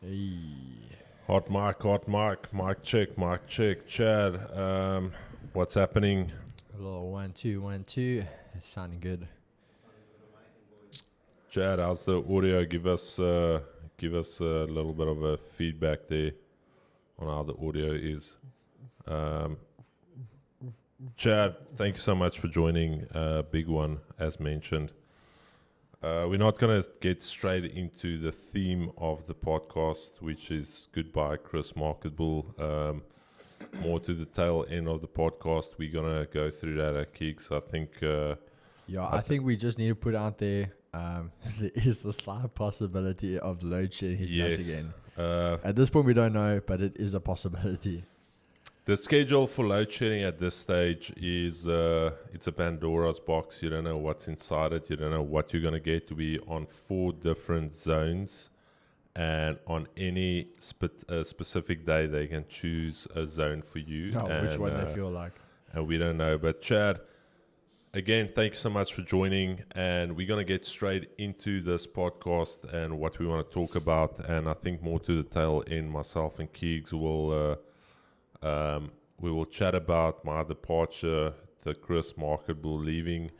Hey. Hot mic check. Chad, what's happening? A little 1 2 1 2. It's sounding good. Chad, how's the audio? Give us a little bit of a feedback there on how the audio is. Chad, thank you so much for joining. Big one, as mentioned. We're not going to get straight into the theme of the podcast, which is Goodbye, Chris Marketable. More to the tail end of the podcast. We're going to go through that at Kicks. I think... I think we just need to put out there, there is the slight possibility of load shedding hitting us again. At this point, we don't know, but it is a possibility. The schedule for load shedding at this stage is it's a Pandora's box. You don't know what's inside it. You don't know what you're going to get. To be on 4 different zones, and on any specific day, they can choose a zone for you. Which one they feel like. And we don't know. But Chad, again, thank you so much for joining. And we're going to get straight into this podcast and what we want to talk about. And I think more to the tail end, myself and Keegs will... we will chat about my departure, the Chris Marketable leaving,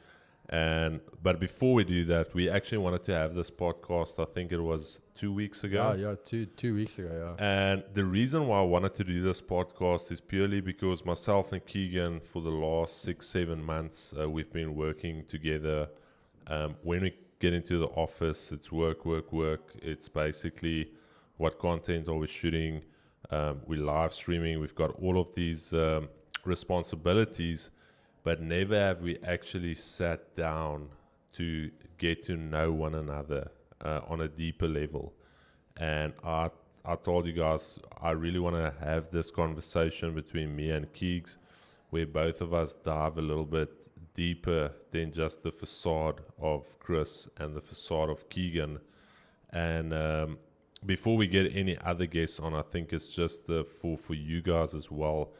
but before we do that, we actually wanted to have this podcast. I think it was 2 weeks ago. Yeah, two weeks ago. Yeah. And the reason why I wanted to do this podcast is purely because myself and Keegan, for the last 6-7 months, we've been working together. When we get into the office, it's work. It's basically what content are we shooting. We're live streaming. We've got all of these responsibilities, but never have we actually sat down to get to know one another on a deeper level. And I told you guys, I really want to have this conversation between me and Keegs, where both of us dive a little bit deeper than just the facade of Chris and the facade of Keegan. And before we get any other guests on, I think it's just for you guys as well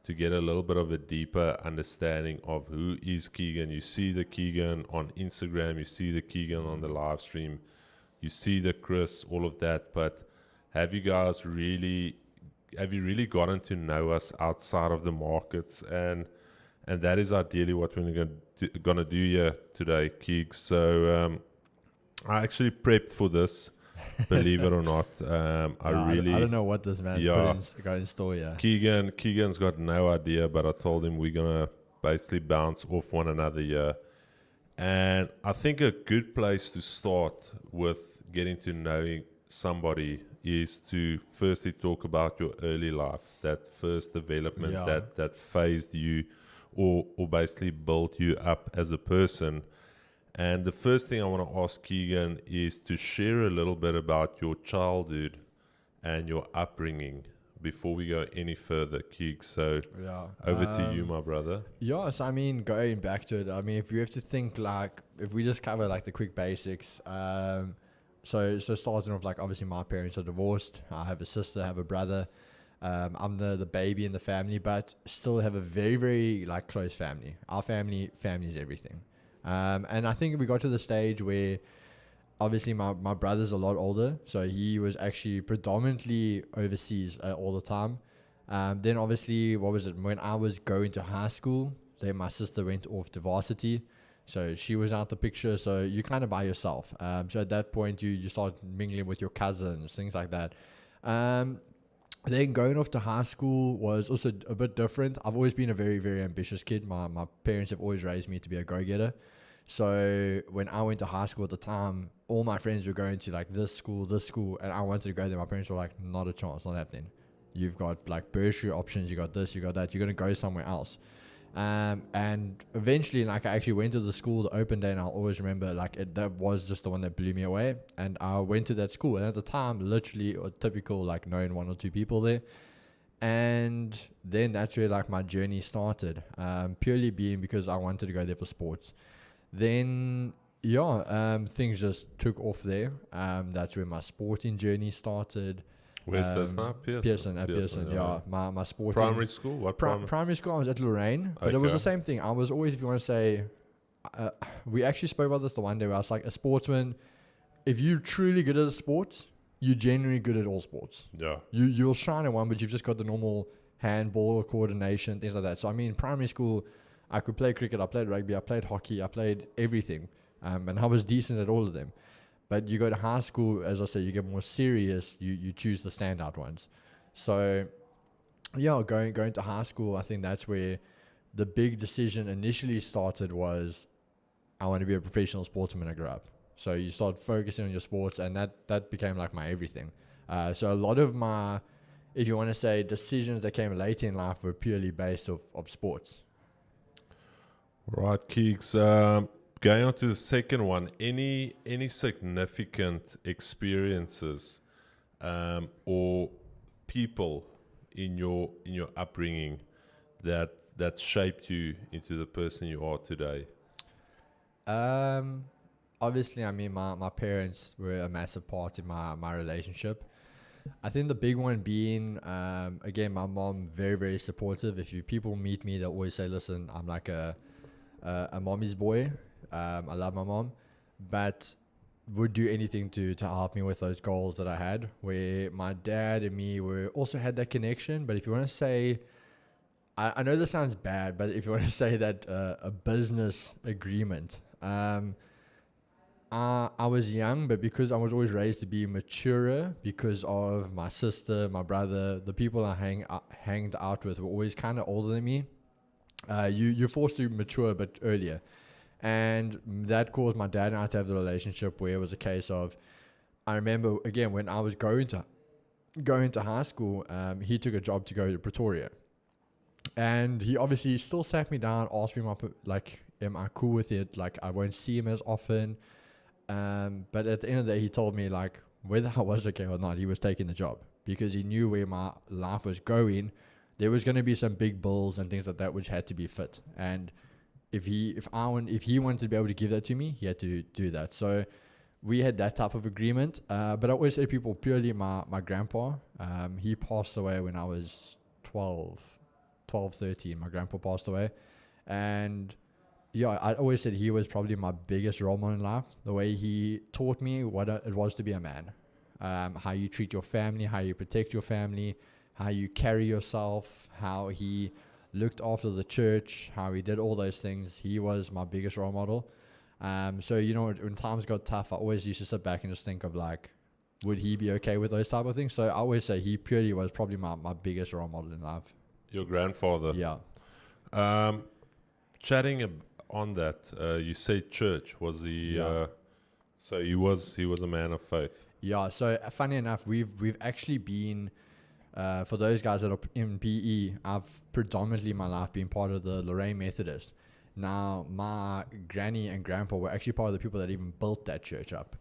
to get a little bit of a deeper understanding of who is Keegan. You see the Keegan on Instagram, you see the Keegan on the live stream, you see the Chris, all of that. But have you really gotten to know us outside of the markets? And that is ideally what we're going to do here today, Keegs. So I actually prepped for this. Believe it or not, I don't know what this man's got in store. Yeah, Keegan's got no idea, but I told him we're gonna basically bounce off one another here. And I think a good place to start with getting to know somebody is to firstly talk about your early life, that first development that phased you or basically built you up as a person. And the first thing I want to ask Keegan is to share a little bit about your childhood and your upbringing before we go any further, Keeg. So over to you, my brother. Yes, I mean, going back to it, I mean, if you have to think if we just cover the quick basics, so starting off, obviously my parents are divorced. I have a sister, I have a brother. I'm the baby in the family, but still have a very, very close family. Our family is everything. And I think we got to the stage where obviously my brother's a lot older, so he was actually predominantly overseas all the time. Then obviously, when I was going to high school, then my sister went off to varsity, so she was out the picture, so you're kind of by yourself. So at that point, you start mingling with your cousins, things like that. Then going off to high school was also a bit different. I've always been a very, very ambitious kid. My parents have always raised me to be a go-getter. So when I went to high school at the time, all my friends were going to this school, and I wanted to go there. My parents were like, not a chance, not happening. You've got bursary options, you got this, you got that. You're going to go somewhere else. And eventually, I actually went to the school, the open day, and I'll always remember, that was just the one that blew me away. And I went to that school, and at the time, literally a typical, knowing 1 or 2 people there. And then that's where, my journey started, purely being because I wanted to go there for sports. Then, things just took off there. That's where my sporting journey started. Where's this now? Pearson, yeah. My sporting... Primary school? What primary school, I was at Lorraine. But it was the same thing. I was always, if you want to say... we actually spoke about this the one day where I was like, a sportsman, if you're truly good at a sport, you're generally good at all sports. Yeah. You'll shine at one, but you've just got the normal handball coordination, things like that. So I mean, in primary school, I could play cricket, I played rugby, I played hockey, I played everything, and I was decent at all of them. But you go to high school, as I say, you get more serious. You choose the standout ones. So yeah, going to high school, I think that's where the big decision initially started. Was I want to be a professional sportsman when I grow up. So you start focusing on your sports, and that became like my everything. So a lot of my, if you want to say, decisions that came later in life were purely based of sports. Right, Keeks. Going on to the second one, any significant experiences or people in your upbringing that shaped you into the person you are today? Obviously, I mean, my parents were a massive part in my relationship. I think the big one being, again, my mom, very, very supportive. If people meet me, they'll always say, listen, I'm like a mommy's boy. I love my mom, but would do anything to help me with those goals that I had, where my dad and me also had that connection. But if you want to say, I know this sounds bad, but if you want to say that a business agreement, I was young, but because I was always raised to be maturer because of my sister, my brother, the people I hanged out with were always kind of older than me. You're forced to mature a bit earlier. And that caused my dad and I to have the relationship where it was a case of, I remember, again, when I was going to high school, he took a job to go to Pretoria. And he obviously still sat me down, asked me, am I cool with it? Like, I won't see him as often. But at the end of the day, he told me, like, whether I was okay or not, he was taking the job because he knew where my life was going. There was going to be some big bills and things like that which had to be fit. And if he wanted to be able to give that to me, he had to do that. So we had that type of agreement. But I always say people, purely my grandpa, he passed away when I was 12, 13. My grandpa passed away. And yeah, I always said he was probably my biggest role model in life. The way he taught me what it was to be a man, how you treat your family, how you protect your family, how you carry yourself, how he looked after the church, how he did all those things. He was my biggest role model. So, when times got tough, I always used to sit back and just think of, like, would he be okay with those type of things? So I always say he purely was probably my biggest role model in life. Your grandfather. Yeah. Chatting on that, you say church. Was he? Yeah. So he was a man of faith. Yeah. So funny enough, we've actually been. For those guys that are in PE, I've predominantly my life been part of the Lorraine Methodist. Now, my granny and grandpa were actually part of the people that even built that church up.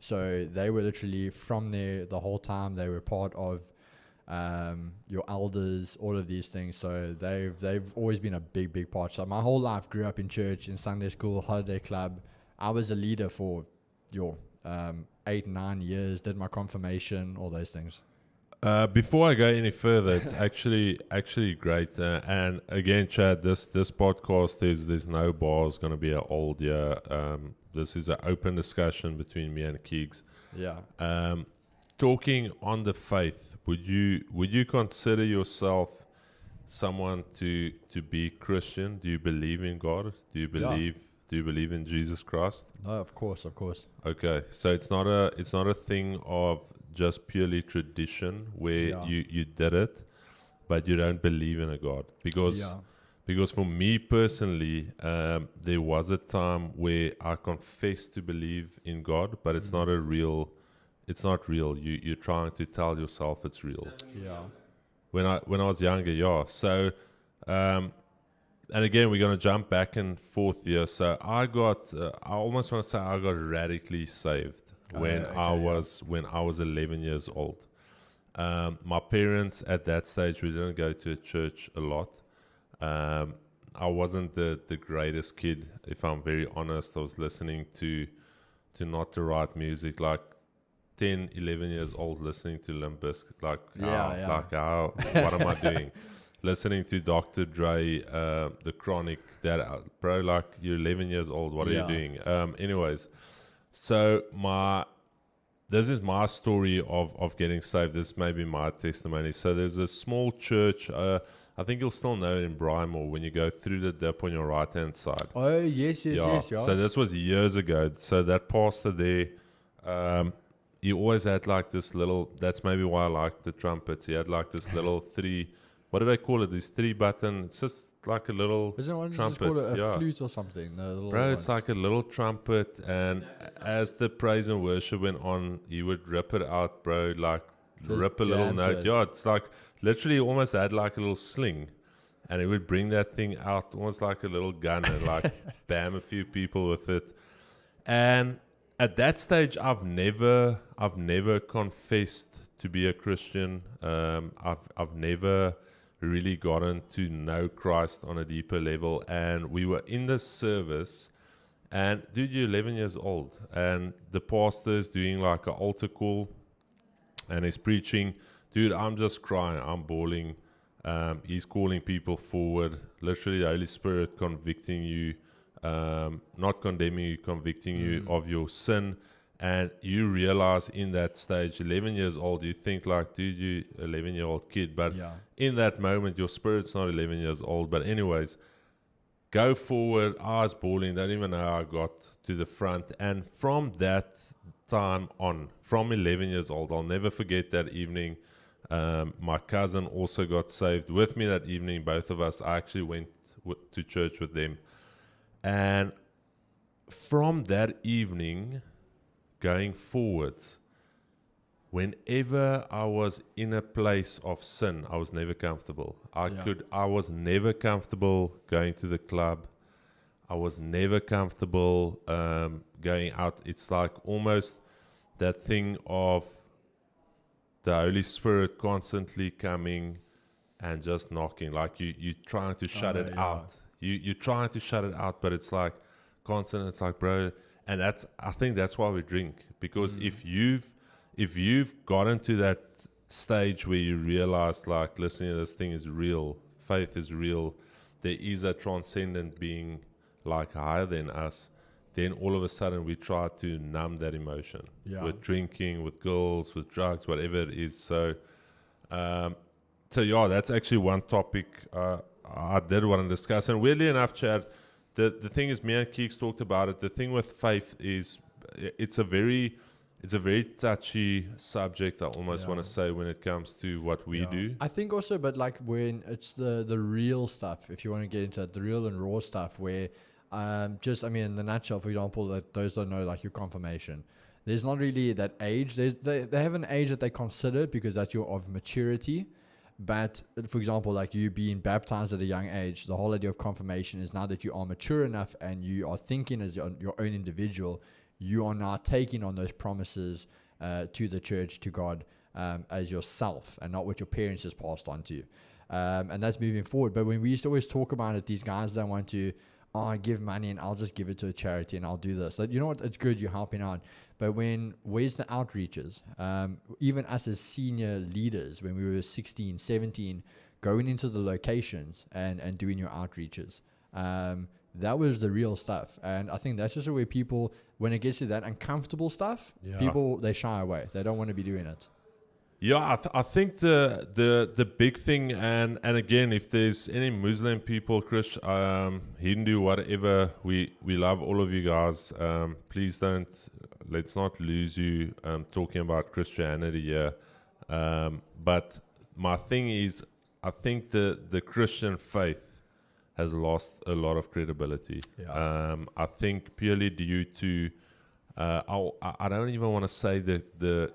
So they were literally from there the whole time. They were part of your elders, all of these things. So they've always been a big part. So my whole life grew up in church, in Sunday school, holiday club. I was a leader for 8-9 years, did my confirmation, all those things. Before I go any further, it's actually great. And again, Chad, this podcast, there's no bars going to be an old year. This is an open discussion between me and Keeks. Yeah. Talking on the faith, would you consider yourself someone to be Christian? Do you believe in God? Do you believe in Jesus Christ? No, of course. Okay, so it's not a thing of just purely tradition where you did it, but you don't believe in a God. Because for me personally, there was a time where I confessed to believe in God, but it's not real. You're trying to tell yourself it's real. Yeah. When I was younger, So, and again, we're gonna jump back and forth here. So I almost want to say I got radically saved when I was 11 years old. My parents at that stage, we didn't go to a church a lot. I wasn't the greatest kid, if I'm very honest. I was listening to not the right music, like 10, 11 years old, listening to Limp Bizkit. What am I doing? Listening to Dr. Dre, The Chronic, bro, like, you're 11 years old, what are you doing? Anyways, so this is my story of getting saved. This may be my testimony. So there's a small church. I think you'll still know it in Brymore when you go through the dip on your right-hand side. Oh, yes. So this was years ago. So that pastor there, he always had like this little, that's maybe why I like the trumpets. He had like this little what do they call it? This 3-button, it's just like a little Isn't one trumpet. just called a flute or something? Bro, it's like a little trumpet, and as the praise and worship went on, he would rip it out, bro, like Just rip a little jam to note. it. Yeah, it's like literally almost had like a little sling, and he would bring that thing out almost like a little gun and like bam a few people with it. And at that stage, I've never confessed to be a Christian. I've never really gotten to know Christ on a deeper level. And we were in this service, and dude, you're 11 years old, and the pastor is doing like an altar call, and he's preaching. Dude, I'm just crying. I'm bawling. He's calling people forward. Literally, the Holy Spirit convicting you, not condemning you, convicting you of your sin. And you realize in that stage, 11 years old, you think like, dude, you 11-year-old kid. But in that moment, your spirit's not 11 years old. But anyways, go forward. I was bawling. Don't even know how I got to the front. And from that time on, from 11 years old, I'll never forget that evening. My cousin also got saved with me that evening. Both of us, I actually went to church with them. And from that evening, going forwards, whenever I was in a place of sin, I was never comfortable. I was never comfortable going to the club. I was never comfortable going out. It's like almost that thing of the Holy Spirit constantly coming and just knocking. Like you're trying to shut it out. You're trying to shut it out, but it's like constant. It's like, bro. And I think that's why we drink, because if you've gotten to that stage where you realize, like, listening to this thing is real, faith is real, there is a transcendent being like higher than us, then all of a sudden we try to numb that emotion with drinking, with girls, with drugs, whatever it is. So that's actually one topic I did want to discuss. And weirdly enough, Chad, the thing is, me and Keeks talked about it. The thing with faith is it's a very touchy subject, I almost want to say, when it comes to what we do. I think also, but like when it's the real stuff, if you want to get into it, the real and raw stuff, where in the nutshell, for example, that those don't know, like your confirmation, there's not really that age. They have an age that they consider because that's your of maturity. But for example, like you being baptized at a young age, the whole idea of confirmation is now that you are mature enough and you are thinking as your own individual, you are now taking on those promises to the church, to God, as yourself, and not what your parents has passed on to you. And that's moving forward. But when we used to always talk about it, these guys don't want to, I give money and I'll just give it to a charity and I'll do this. So, you know what? It's good, you're helping out. But where's the outreaches? Even us as senior leaders, when we were 16, 17, going into the locations and doing your outreaches, that was the real stuff. And I think that's just the way people, when it gets to that uncomfortable stuff, people, they shy away. They don't want to be doing it. Yeah, I think the big thing, and again, if there's any Muslim people, Chris, Hindu, whatever, we love all of you guys. Please let's not lose you talking about Christianity here. But my thing is, I think the Christian faith has lost a lot of credibility. I think purely due to, I don't even want to say the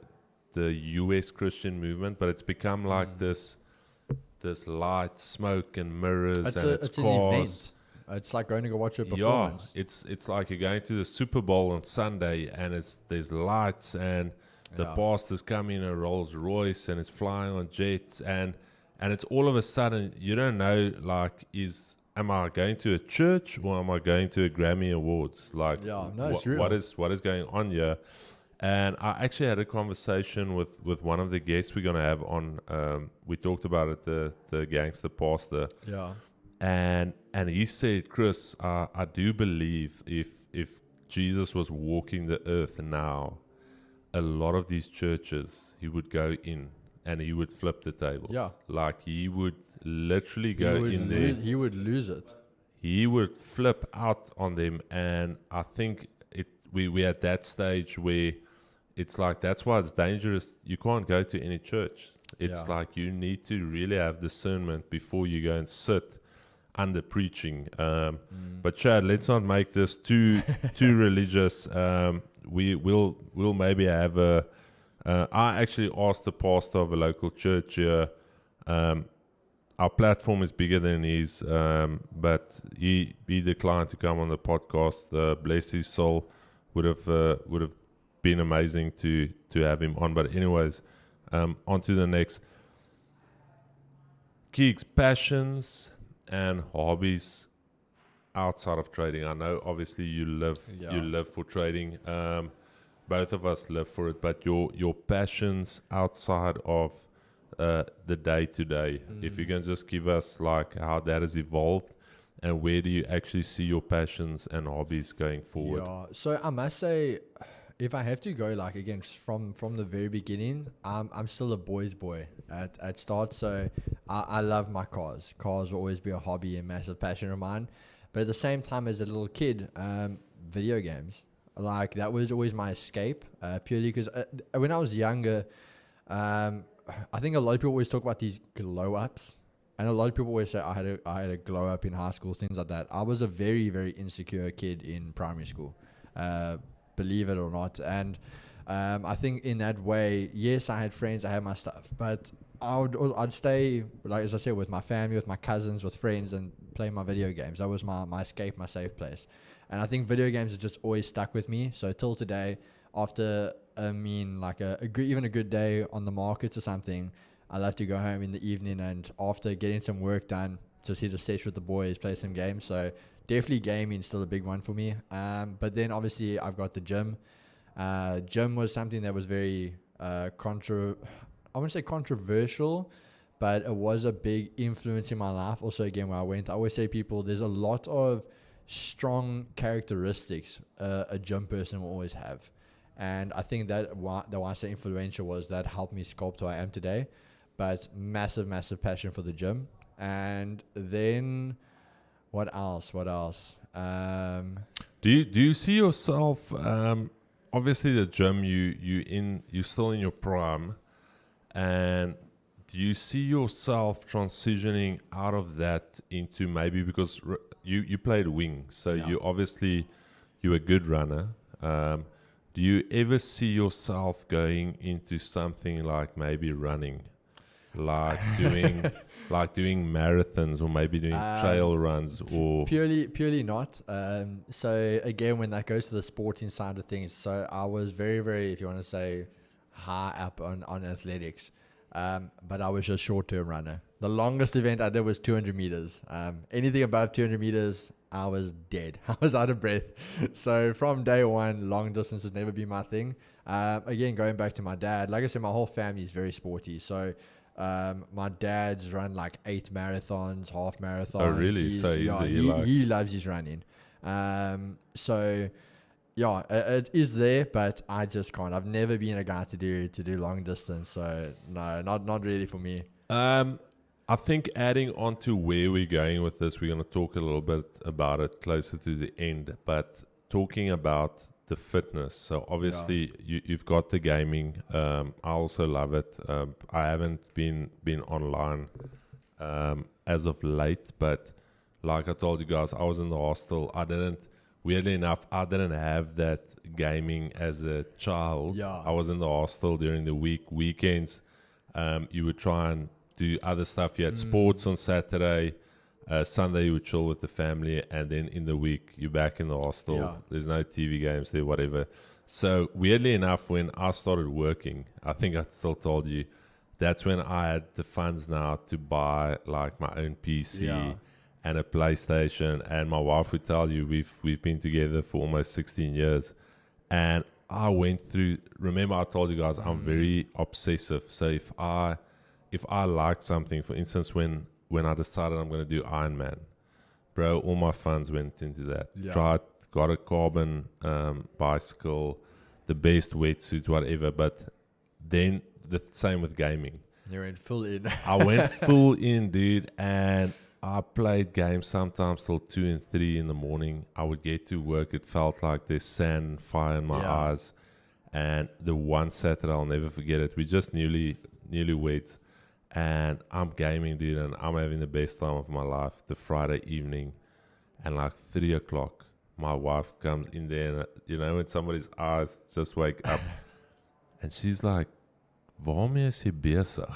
US Christian movement, but it's become like this light, smoke, and mirrors, it's an event. It's like going to go watch a performance. Yeah, it's like you're going to the Super Bowl on Sunday, and there's lights, and the pastor's coming in a Rolls Royce, and it's flying on jets, and it's all of a sudden you don't know, like, am I going to a church or am I going to a Grammy Awards? Like, it's real. What is going on here? And I actually had a conversation with one of the guests we're going to have on. We talked about it, the gangster pastor. Yeah. And he said, Chris, I do believe if Jesus was walking the earth now, a lot of these churches, he would go in and he would flip the tables. Yeah. Like he would literally He go would in there. he would lose it. He would flip out on them, and I think we're at that stage where it's like, that's why it's dangerous. You can't go to any church. It's like you need to really have discernment before you go and sit under preaching. But Chad, let's not make this too religious. We'll maybe have I actually asked the pastor of a local church here. Our platform is bigger than his, but he declined to come on the podcast. Bless his soul. Would have been amazing to have him on. But anyways, on to the next. Keeks, passions and hobbies outside of trading. I know obviously you live for trading. Both of us live for it, but your passions outside of the day-to-day, if you can just give us like how that has evolved and where do you actually see your passions and hobbies going forward? Yeah, so I must say, if I have to go like again from the very beginning, I'm still a boy's boy at start. So I love my cars. Cars will always be a hobby and massive passion of mine. But at the same time, as a little kid, video games, like that was always my escape. Purely because when I was younger, I think a lot of people always talk about these glow ups, and a lot of people always say I had a glow up in high school, things like that. I was a very, very insecure kid in primary school. Believe it or not. And I think in that way, yes, I had friends, I had my stuff, but I'd stay, like as I said, with my family, with my cousins, with friends, and play my video games. That was my escape, my safe place. And I think video games have just always stuck with me. So till today, after like even a good day on the market or something, I love to go home in the evening, and after getting some work done, just hit a session with the boys, play some games. So definitely gaming still a big one for me. But then obviously I've got the gym. Gym was something that was very I wouldn't say controversial, but it was a big influence in my life. Also, again, where I went, I always say people, there's a lot of strong characteristics a gym person will always have. And I think that the one I say influential was that helped me sculpt who I am today. But massive, massive passion for the gym. And then what else? Do you see yourself? Obviously, the gym you're still in your prime, and do you see yourself transitioning out of that into maybe, because you played wing, so you're a good runner. Do you ever see yourself going into something like maybe running? Like doing marathons, or maybe doing trail runs, or purely not. So again, when that goes to the sporting side of things, so I was very, very, if you want to say, high up on athletics, but I was just short-term runner. The longest event I did was 200 meters. Anything above 200 meters, I was dead. I was out of breath. So from day one, long distance has never been my thing. Again, going back to my dad, like I said, my whole family is very sporty. So my dad's run like 8 marathons, half marathons. Oh, really? He loves his running. So yeah, it is there, but I just can't. I've never been a guy to do long distance. So no, not really for me. I think adding on to where we're going with this, we're going to talk a little bit about it closer to the end, but talking about the fitness. So obviously you've got the gaming. I also love it. I haven't been online as of late, but like I told you guys, I was in the hostel. Weirdly enough, I didn't have that gaming as a child. Yeah. I was in the hostel during the weekends. You would try and do other stuff. You had sports on Saturday. Sunday you would chill with the family, and then in the week you're back in the hostel. Yeah. There's no TV games there, whatever. So weirdly enough, when I started working, I think I still told you, that's when I had the funds now to buy like my own PC and a PlayStation. And my wife would tell you, we've been together for almost 16 years, and I went through. Remember, I told you guys I'm very obsessive. So if I liked something, for instance, when I decided I'm going to do Ironman, bro, all my funds went into that. Yeah. Got a carbon bicycle, the best wetsuit, whatever. But then the same with gaming. You went full in. I went full in, dude, and I played games sometimes till 2 and 3 in the morning. I would get to work. It felt like there's sand and fire in my eyes. And the one Saturday, I'll never forget it. We just newlyweds, and I'm gaming, dude, and I'm having the best time of my life. The Friday evening, and like 3 o'clock, my wife comes in there, and you know, when somebody's eyes just wake up, and she's like, "Waarmee is jy besig?"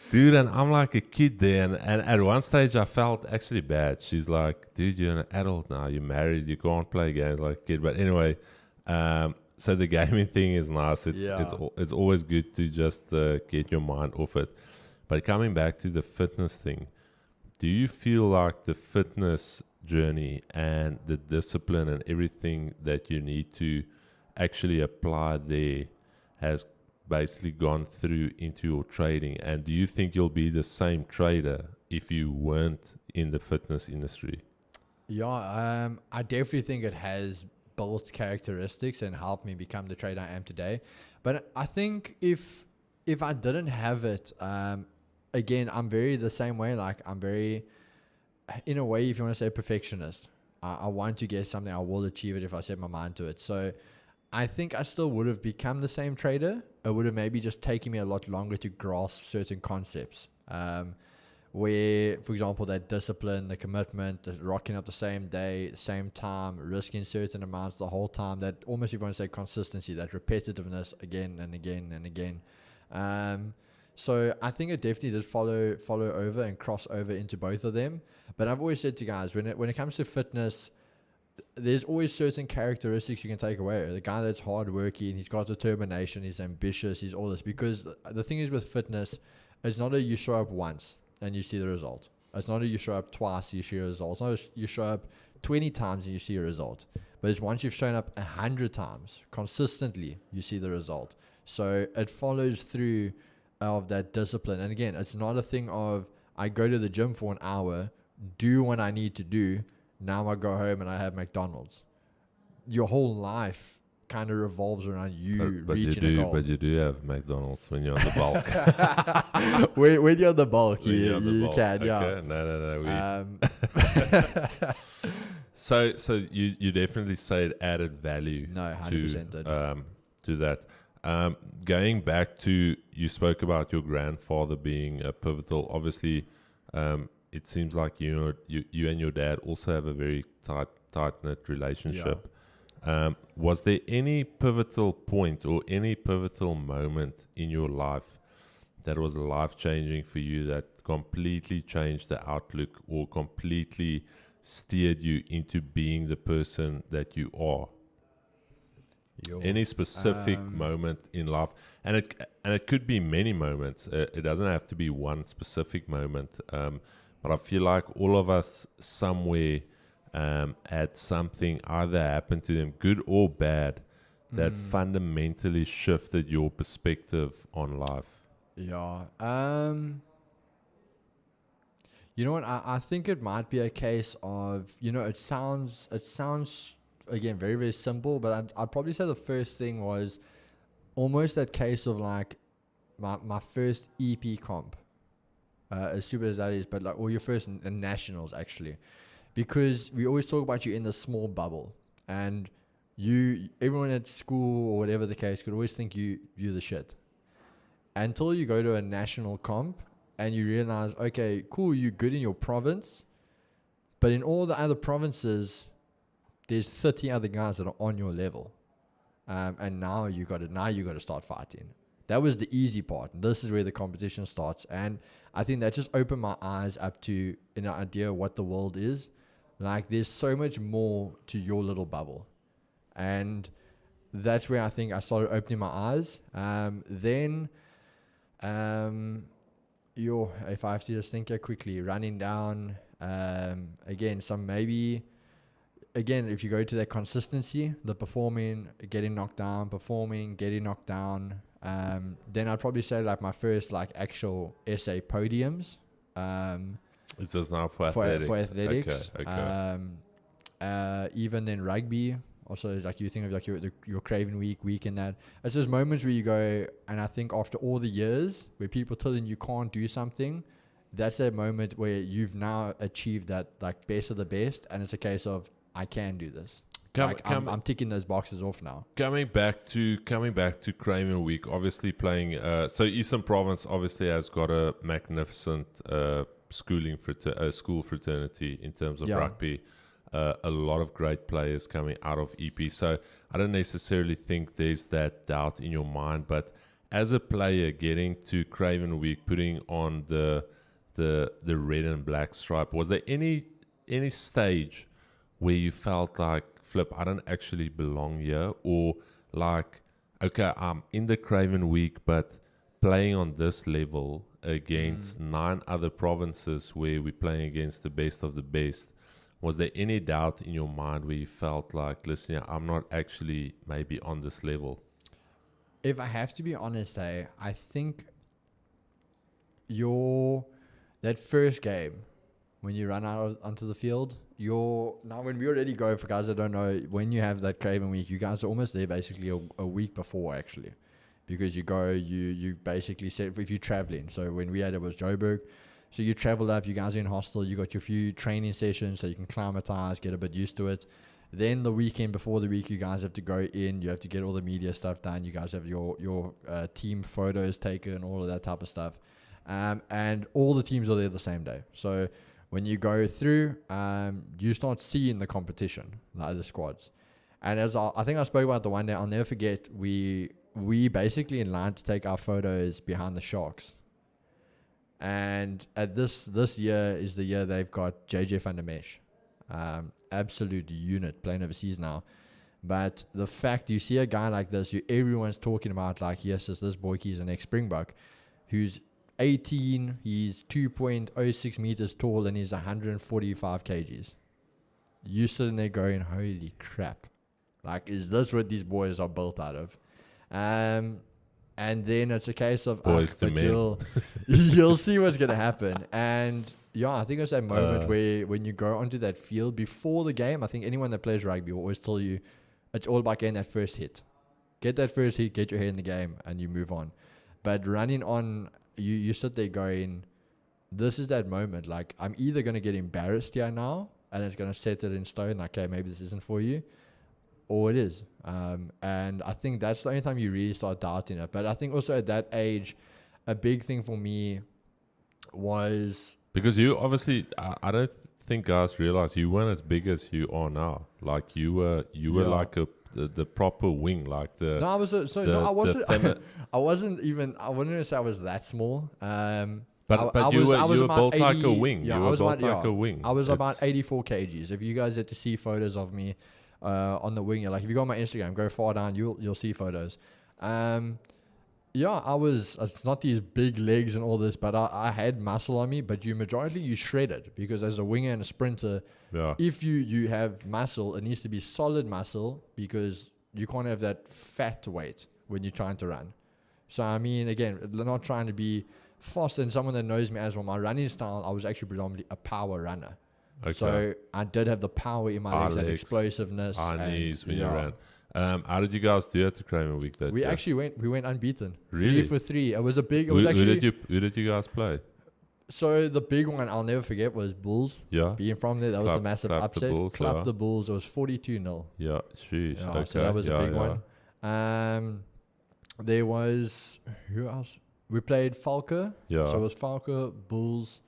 Dude, and I'm like a kid there, and at one stage I felt actually bad. She's like, "Dude, you're an adult now. You're married. You can't play games like a kid." But anyway, so the gaming thing is nice. It's always good to just get your mind off it. But coming back to the fitness thing, do you feel like the fitness journey and the discipline and everything that you need to actually apply there has basically gone through into your trading? And do you think you'll be the same trader if you weren't in the fitness industry? Yeah, I definitely think it has built characteristics and helped me become the trader I am today. But I think if I didn't have it, again, I'm very the same way. Like, I'm very, in a way, if you want to say perfectionist, I want to get something, I will achieve it if I set my mind to it. So I think I still would have become the same trader. It would have maybe just taken me a lot longer to grasp certain concepts. Where, for example, that discipline, the commitment, the rocking up the same day, same time, risking certain amounts the whole time, that almost, if you want to say consistency, that repetitiveness again and again and again. So I think it definitely did follow over and cross over into both of them. But I've always said to guys, when it comes to fitness, there's always certain characteristics you can take away. The guy that's hardworking, he's got determination, he's ambitious, he's all this. Because the thing is with fitness, it's not a you show up once and you see the result. It's not a you show up twice, you see a result. It's not a you show up 20 times and you see a result. But it's once you've shown up 100 times, consistently, you see the result. So it follows through of that discipline. And again, it's not a thing of I go to the gym for an hour, do what I need to do, now I go home and I have McDonald's. Your whole life kind of revolves around you reaching a goal. But you do have McDonald's when you're on the bulk. when you're on the bulk, you can, okay. yeah. No. So you definitely say it added value. No, 100% to that. Going back to, you spoke about your grandfather being a pivotal. Obviously, it seems like you and your dad also have a very tight-knit relationship. Yeah. Was there any pivotal point or any pivotal moment in your life that was life-changing for you, that completely changed the outlook or completely steered you into being the person that you are? Any specific moment in life, and it could be many moments. It doesn't have to be one specific moment. But I feel like all of us somewhere had something either happen to them, good or bad, that fundamentally shifted your perspective on life. Yeah. You know what? I think it might be a case of, it sounds again very, very simple, but I'd probably say the first thing was almost that case of like my first EP comp. As stupid as that is, but like, or your first nationals actually, because we always talk about you in the small bubble, and everyone at school or whatever the case could always think you're the shit, until you go to a national comp and you realize, okay, cool, you're good in your province, but in all the other provinces, there's 30 other guys that are on your level, and now you got to start fighting. That was the easy part. This is where the competition starts. And I think that just opened my eyes up to an idea of what the world is. Like, there's so much more to your little bubble. And that's where I think I started opening my eyes. Then, if I have to just think here quickly, running down, again, if you go to that consistency, the performing, getting knocked down, performing, getting knocked down, then I'd probably say like my first like actual SA podiums. It's just now for athletics. For athletics. Okay. Even then rugby, Also, like you think of like your Craven week in that. It's those moments where you go, and I think after all the years where people telling you can't do something, that's that moment where you've now achieved that like best of the best, and it's a case of I can do this. I'm ticking those boxes off now. Coming back to Craven Week, obviously playing. So Eastern Province obviously has got a magnificent school fraternity in terms of rugby. A lot of great players coming out of EP. So I don't necessarily think there's that doubt in your mind. But as a player, getting to Craven Week, putting on the red and black stripe, was there any stage where you felt like, flip, I don't actually belong here, or like, okay, I'm in the Craven Week, but playing on this level against 9 other provinces where we're playing against the best of the best, was there any doubt in your mind where you felt like, listen, I'm not actually maybe on this level? If I have to be honest, I think that first game, when you run out onto the field, now when we already go, for guys that don't know, when you have that Craven Week, you guys are almost there basically a week before actually, because you go, you basically set, if you're traveling. So when we had it was Joburg, so you travel up, you guys are in hostel, you got your few training sessions so you can climatize, get a bit used to it. Then the weekend before the week, you guys have to go in, you have to get all the media stuff done, you guys have your team photos taken, all of that type of stuff. And all the teams are there the same day. So when you go through, you start seeing the competition, the other squads. And as I think I spoke about the one day, I'll never forget, we basically in line to take our photos behind the Sharks. And at this year is the year they've got JJ van der Mesh, absolute unit, playing overseas now. But the fact you see a guy like this, everyone's talking about like, yes, this boy, he's an ex-Springbok, who's 18, he's 2.06 meters tall, and he's 145 kgs. You sitting there going, holy crap. Like, is this what these boys are built out of? And then it's a case of, boys to men. You'll see what's going to happen. And yeah, I think it's that moment where when you go onto that field before the game, I think anyone that plays rugby will always tell you it's all about getting that first hit. Get that first hit, get your head in the game, and you move on. But running on, you sit there going, this is that moment. Like, I'm either going to get embarrassed here now, and it's going to set it in stone, like, okay, maybe this isn't for you, or it is. And I think that's the only time you really start doubting it. But I think also at that age, a big thing for me was... Because you obviously, I don't think guys realize you weren't as big as you are now. Like, you were like the proper wing, like the... No, I was... I wasn't... I wouldn't say I was that small. But you were built like a wing. Yeah, you were built like a wing. I was about 84 kgs. If you guys had to see photos of me on the wing, like if you go on my Instagram, go far down, you'll see photos. Yeah, it's not these big legs and all this, but I had muscle on me, but majority you shredded, because as a winger and a sprinter, if you have muscle, it needs to be solid muscle, because you can't have that fat weight when you're trying to run. So, I mean, again, not trying to be fast, and someone that knows me as well, my running style, I was actually predominantly a power runner. Okay. So I did have the power in my legs, that explosiveness. Knees when you ran. How did you guys do at the Craven Week that we actually went unbeaten. Really? 3 for 3. It was a big... Who did you guys play? So the big one I'll never forget was Bulls. Yeah. Being from there, that was a massive upset. Clapped the Bulls. It was 42-0. Yeah, sheesh. Yeah, okay. So that was a big one. There was... Who else? We played Falker. Yeah. So it was Falker, Bulls,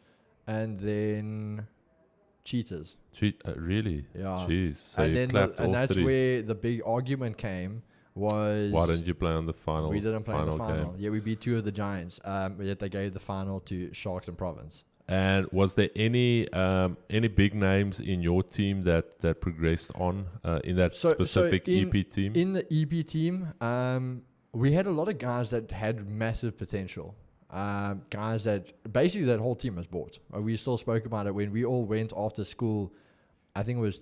and then Cheetahs. Really? Yeah. Jeez. So and you then clapped that's three. where the big argument came. Was why didn't you play on the final? We didn't play in the final. Game? Yeah, we beat 2 of the Giants. But yet they gave the final to Sharks and Province. And was there any big names in your team that progressed on in that specific EP team? In the EP team, we had a lot of guys that had massive potential. Guys that basically that whole team was bought. We still spoke about it when we all went after school. I think it was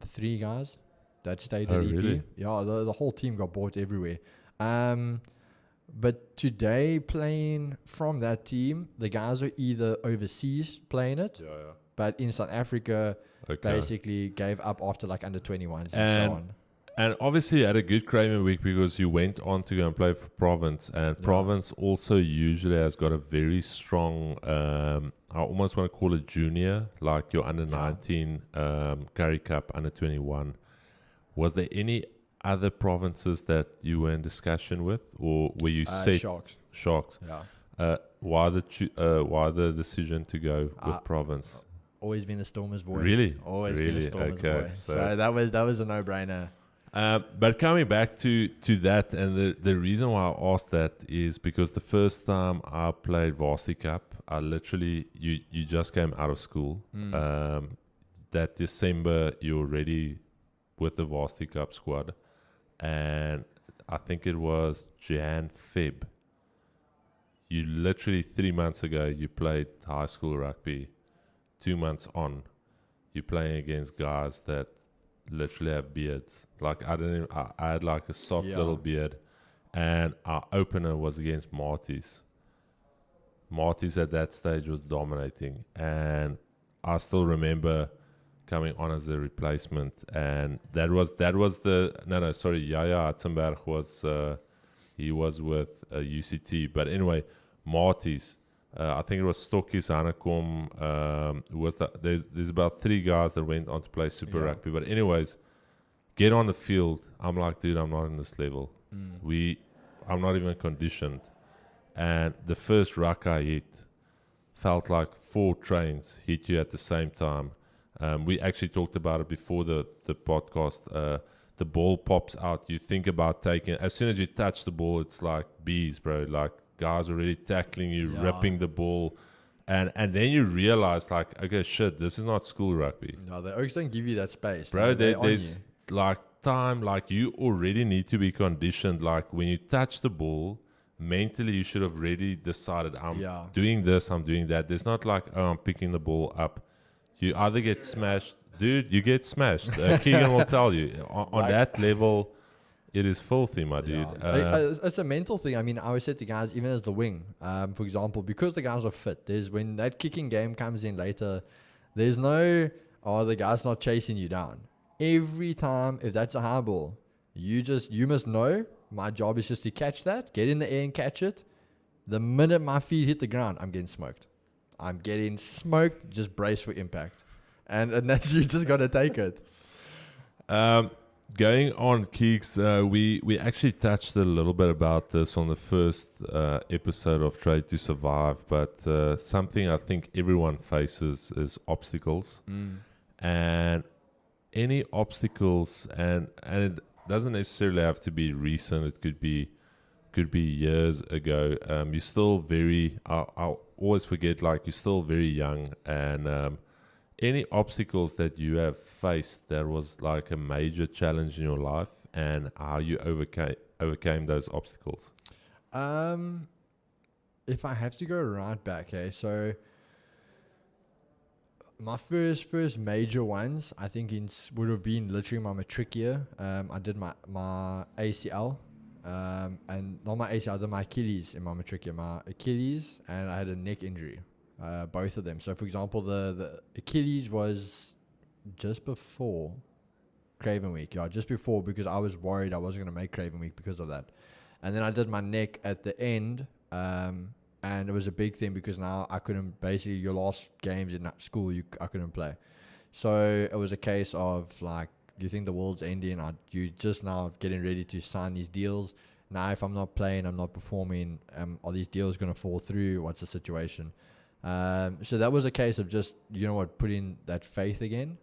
3 guys that stayed at EP. Really? Yeah, the whole team got bought everywhere. But today, playing from that team, the guys are either overseas playing it, but in South Africa, basically gave up after like under 21s and so on. And obviously you had a good Craven week because you went on to go and play for Province. And Province also usually has got a very strong, I almost want to call it junior, like your under 19 Curry Cup, under 21. Was there any other provinces that you were in discussion with, or were you set? Sharks. Yeah. Why the decision to go with Province? Always been a Stormers boy. Really? Always been a Stormers boy. So that was a no-brainer. But coming back to that, and the reason why I asked that is because the first time I played Varsity Cup, I literally, you just came out of school. That December, you were ready with the Varsity Cup squad. And I think it was Feb. You literally 3 months ago, you played high school rugby. 2 months on, you're playing against guys that literally have beards. Like I had like a soft little beard, and our opener was against Marty's. Marty's at that stage was dominating, and I still remember coming on as a replacement, and that was the Yaya Atzenberg was he was with UCT, but anyway, Marty's. I think it was Stokkies, Hanekom, there's about 3 guys that went on to play Super Rugby. But anyways, get on the field. I'm like, dude, I'm not in this level. I'm not even conditioned. And the first ruck I hit felt like 4 trains hit you at the same time. We actually talked about it before the podcast. The ball pops out. You think about taking it. As soon as you touch the ball, it's like bees, bro. Like, guys already tackling you, ripping the ball, and then you realize like, okay, shit, this is not school rugby. No, the Oaks don't give you that space, bro. There's like time, like you already need to be conditioned. Like when you touch the ball, mentally you should have already decided, I'm doing this, I'm doing that. There's not like, oh, I'm picking the ball up. You either get smashed, dude. You get smashed. Keegan will tell you on that level. It is filthy, my dude. It's a mental thing. I mean, I always say to guys, even as the wing, for example, because the guys are fit, there's when that kicking game comes in later, there's no, the guy's not chasing you down. Every time, if that's a high ball, you must know, my job is just to catch that, get in the air and catch it. The minute my feet hit the ground, I'm getting smoked. Just brace for impact. And that's, you just got to take it. Going on, Keeks, we actually touched a little bit about this on the first episode of Trade to Survive, but something I think everyone faces is obstacles. And any obstacles, and it doesn't necessarily have to be recent, it could be years ago. You're still very, I always forget, like you're still very young, and any obstacles that you have faced that was like a major challenge in your life, and how you overcame those obstacles? If I have to go right back, so my first major ones, I think would have been literally my matric year. I did my ACL, and not my ACL, I did my Achilles in my matric year. My Achilles, and I had a neck injury. Both of them. So, for example, the Achilles was just before Craven Week. Just before, because I was worried I wasn't going to make Craven Week because of that. And then I did my neck at the end, and it was a big thing because now I couldn't, basically, your last games in school, I couldn't play. So, it was a case of, like, you think the world's ending, you just now getting ready to sign these deals. Now, if I'm not playing, I'm not performing, are these deals going to fall through? What's the situation? So that was a case of just, putting that faith again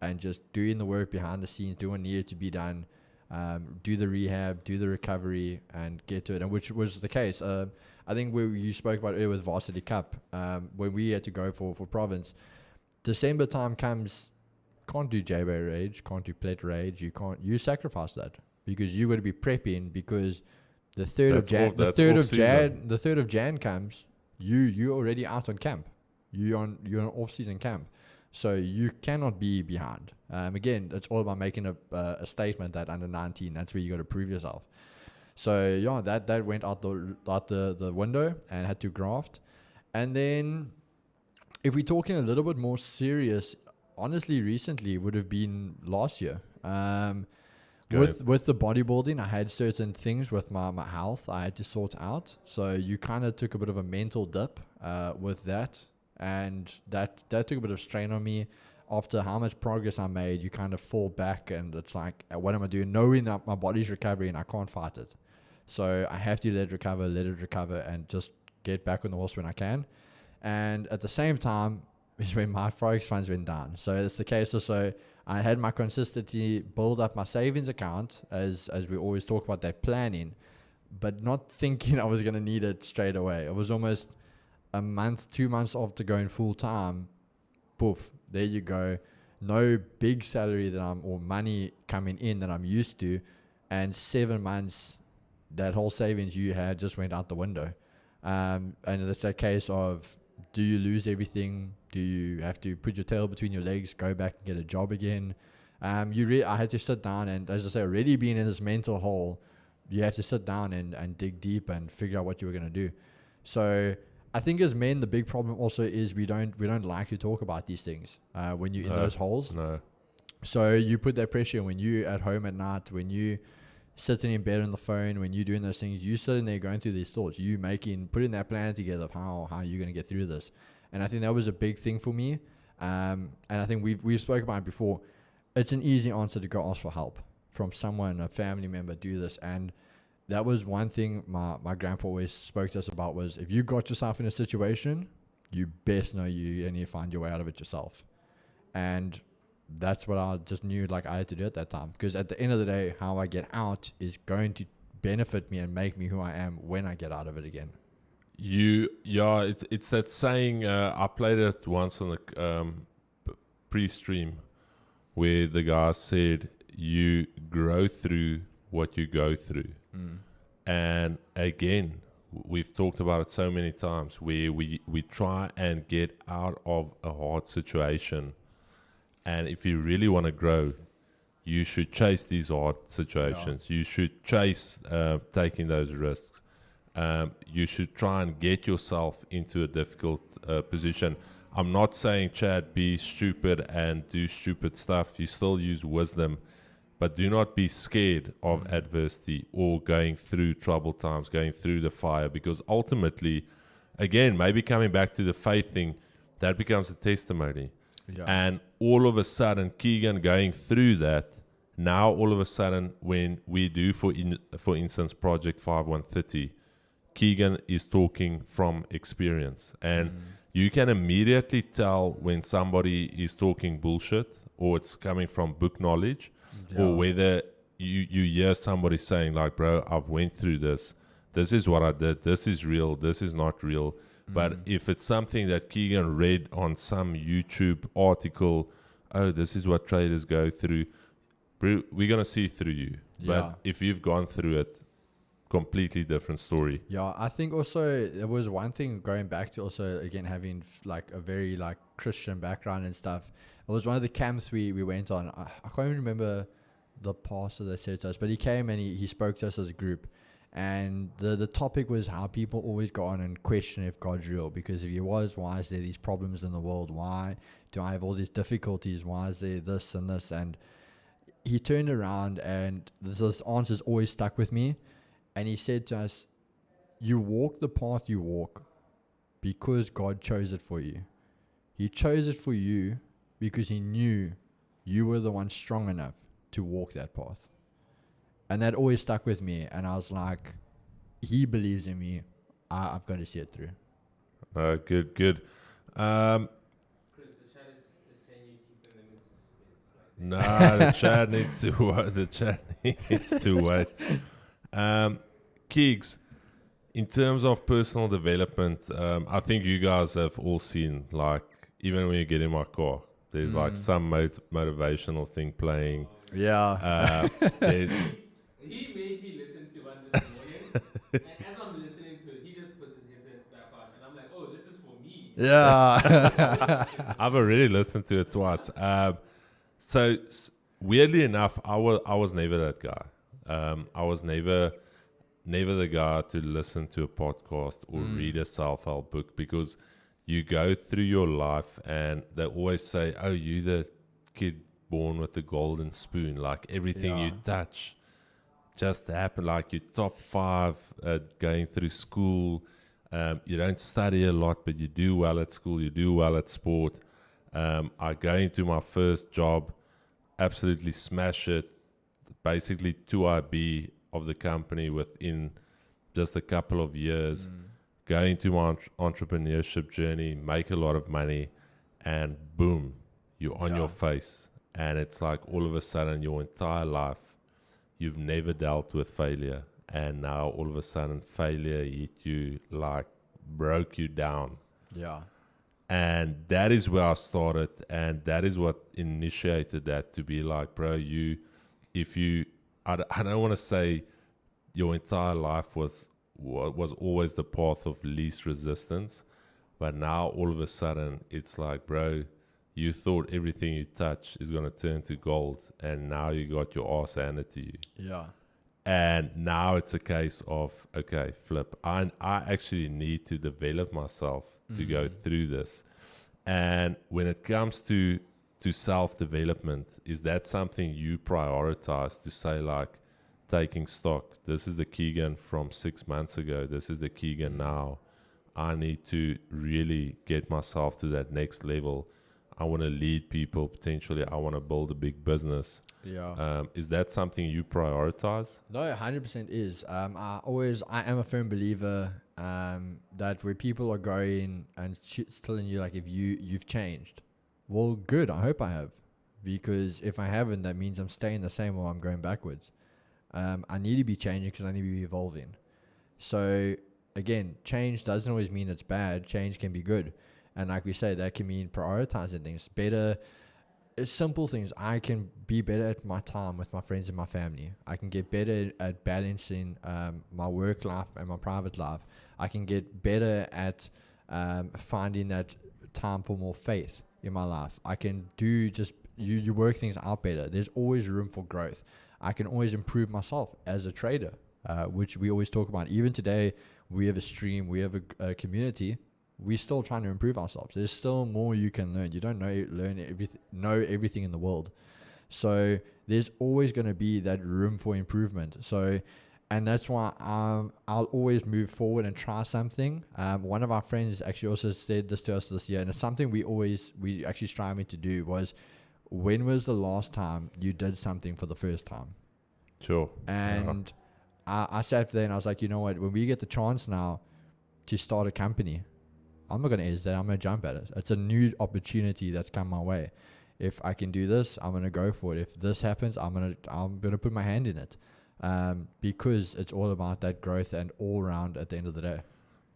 and just doing the work behind the scenes, doing what needed to be done, do the rehab, do the recovery, and get to it. And which was the case. I think where you spoke about it was Varsity Cup, when we had to go for Province. December time comes, can't do J-Bay Rage, can't do Plet Rage, you sacrifice that because you got to be prepping, because the 3rd of Jan comes. You're already out on camp. You're on off-season camp, so you cannot be behind. Again, it's all about making a statement that under 19, that's where you got to prove yourself. So that went out the window and had to graft. And then, if we're talking a little bit more serious, honestly, recently would have been last year. With the bodybuilding, I had certain things with my health I had to sort out. So you kind of took a bit of a mental dip with that, and that took a bit of strain on me. After how much progress I made, you kind of fall back, and it's like, what am I doing? Knowing that my body's recovering, I can't fight it. So I have to let it recover, and just get back on the horse when I can. And at the same time, is when my Forex funds went down. So it's the case also, I had my consistency build up my savings account, as we always talk about that planning, but not thinking I was going to need it straight away. It was almost a month, 2 months after going full time, poof, there you go. No big salary or money coming in that I'm used to, and 7 months, that whole savings you had just went out the window. And it's a case of, do you lose everything? Do you have to put your tail between your legs, go back and get a job again? I had to sit down, and as I say, already being in this mental hole, you have to sit down and dig deep and figure out what you were going to do. So I think as men, the big problem also is we don't like to talk about these things when you're in those holes. No. So you put that pressure when you at home at night, when you sitting in bed on the phone, when you're doing those things, you sitting there going through these thoughts, putting that plan together of how you're going to get through this. And I think that was a big thing for me. And I think we've spoken about it before. It's an easy answer to go ask for help from someone, a family member, do this. And that was one thing my grandpa always spoke to us about, was if you got yourself in a situation, you best know you need to find your way out of it yourself. And that's what I just knew like I had to do at that time, because at the end of the day, how I get out is going to benefit me and make me who I am when I get out of it again. It's that saying, I played it once on the pre-stream, where the guy said you grow through what you go through. And again, we've talked about it so many times, where we try and get out of a hard situation. And if you really want to grow, you should chase these hard situations. Yeah. You should chase taking those risks. You should try and get yourself into a difficult position. I'm not saying, Chad, be stupid and do stupid stuff. You still use wisdom, but do not be scared of adversity or going through troubled times, going through the fire, because ultimately, again, maybe coming back to the faith thing, that becomes a testimony. Yeah. And all of a sudden, Keegan going through that, now all of a sudden, when we do, for instance, Project 5130, Keegan is talking from experience. And you can immediately tell when somebody is talking bullshit, or it's coming from book knowledge, or whether you hear somebody saying like, bro, I've went through this. This is what I did. This is real. This is not real. But if it's something that Keegan read on some YouTube article, oh, this is what traders go through, bro, we're going to see through you. Yeah. But if you've gone through it, completely different story. Yeah, I think also there was one thing going back to also, again, having like a very like Christian background and stuff. It was one of the camps we went on. I can't even remember the pastor that said to us, but he came and he spoke to us as a group. And the topic was how people always go on and question if God's real, because if he was, why is there these problems in the world? Why do I have all these difficulties? Why is there this and this? And he turned around, and this answer's always stuck with me. And he said to us, you walk the path you walk because God chose it for you. He chose it for you because he knew you were the one strong enough to walk that path. And that always stuck with me. And I was like, he believes in me. I've got to see it through. Good. Chris, the chat is saying you keep them in suspense. Nah, the chat needs to wait. Keegs, in terms of personal development, I think you guys have all seen, like, even when you get in my car, there's like some motivational thing playing. Yeah. He made me listen to one this morning, and as I'm listening to it, he just puts his headset back on, and I'm like, oh, this is for me. Yeah. I've already listened to it twice. So weirdly enough, I was never that guy. I was never the guy to listen to a podcast or read a self-help book, because you go through your life and they always say, oh, you the kid born with the golden spoon. Like everything you touch just happen. Like you top 5 going through school. You don't study a lot, but you do well at school. You do well at sport. I go into my first job, absolutely smash it. Basically 2IB of the company within just a couple of years. Go into my entrepreneurship journey, make a lot of money, and boom, you're on your face. And it's like all of a sudden your entire life, you've never dealt with failure. And now all of a sudden failure hit you, like broke you down. Yeah. And that is where I started. And that is what initiated that to be like, bro, I don't want to say your entire life was always the path of least resistance. But now all of a sudden it's like, bro, you thought everything you touch is going to turn to gold. And now you got your ass handed to you. Yeah. And now it's a case of, okay, flip. I actually need to develop myself to go through this. And when it comes to self-development, is that something you prioritize to say, like, taking stock? This is the Keegan from 6 months ago. This is the Keegan now. I need to really get myself to that next level. I want to lead people potentially. I want to build a big business. Yeah. Is that something you prioritize? No, 100% is. I am a firm believer that where people are going and telling you, like, if you've changed, well, good. I hope I have, because if I haven't, that means I'm staying the same or I'm going backwards. I need to be changing because I need to be evolving. So again, change doesn't always mean it's bad. Change can be good. And like we say, that can mean prioritizing things better. It's simple things. I can be better at my time with my friends and my family. I can get better at balancing my work life and my private life. I can get better at finding that time for more faith in my life. I can do just, you work things out better. There's always room for growth. I can always improve myself as a trader, which we always talk about. Even today, we have a stream, we have a community. We're still trying to improve ourselves. There's still more you can learn. You don't know everything in the world. So there's always going to be that room for improvement. So, and that's why I'll always move forward and try something. One of our friends actually also said this to us this year, and it's something we actually striving to do was, when was the last time you did something for the first time? Sure. And I sat there and I was like, you know what? When we get the chance now to start a company, I'm not going to hesitate. I'm going to jump at it. It's a new opportunity that's come my way. If I can do this, I'm going to go for it. If this happens, I'm going to put my hand in it, because it's all about that growth and all round at the end of the day.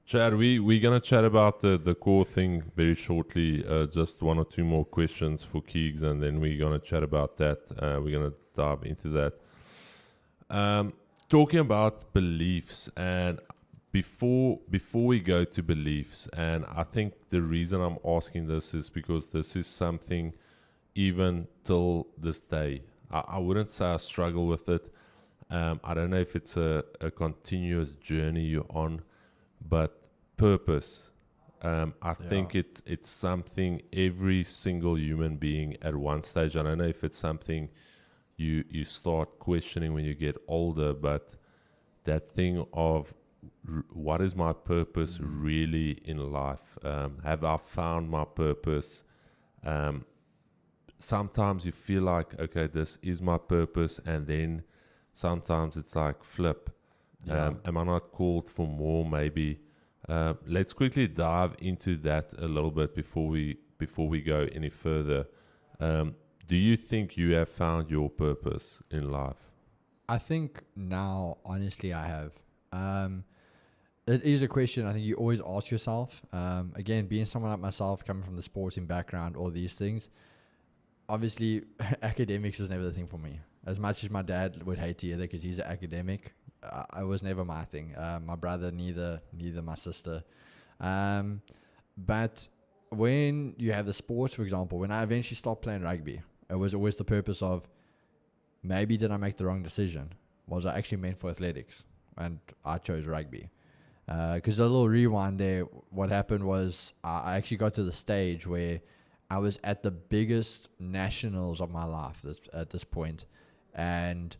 Chad, we're going to chat about the core thing very shortly. Just 1 or 2 more questions for Keegs, and then we're going to chat about that. We're going to dive into that. Talking about beliefs, and before we go to beliefs, and I think the reason I'm asking this is because this is something even till this day. I wouldn't say I struggle with it. I don't know if it's a continuous journey you're on, but purpose. I think it's something every single human being at one stage. I don't know if it's something you start questioning when you get older, but that thing of what is my purpose really in life? Have I found my purpose? Sometimes you feel like, okay, this is my purpose, and then sometimes it's like, flip. Am I not called for more? Maybe. Let's quickly dive into that a little bit before we go any further. Do you think you have found your purpose in life? I think now, honestly, I have. It is a question I think you always ask yourself. Again, being someone like myself, coming from the sporting background, all these things, obviously academics was never the thing for me. As much as my dad would hate to hear that because he's an academic, it was never my thing. My brother, neither my sister. But when you have the sports, for example, when I eventually stopped playing rugby, it was always the purpose of, maybe did I make the wrong decision? Was I actually meant for athletics? And I chose rugby. Because a little rewind there, what happened was I actually got to the stage where I was at the biggest nationals of my life at this point, and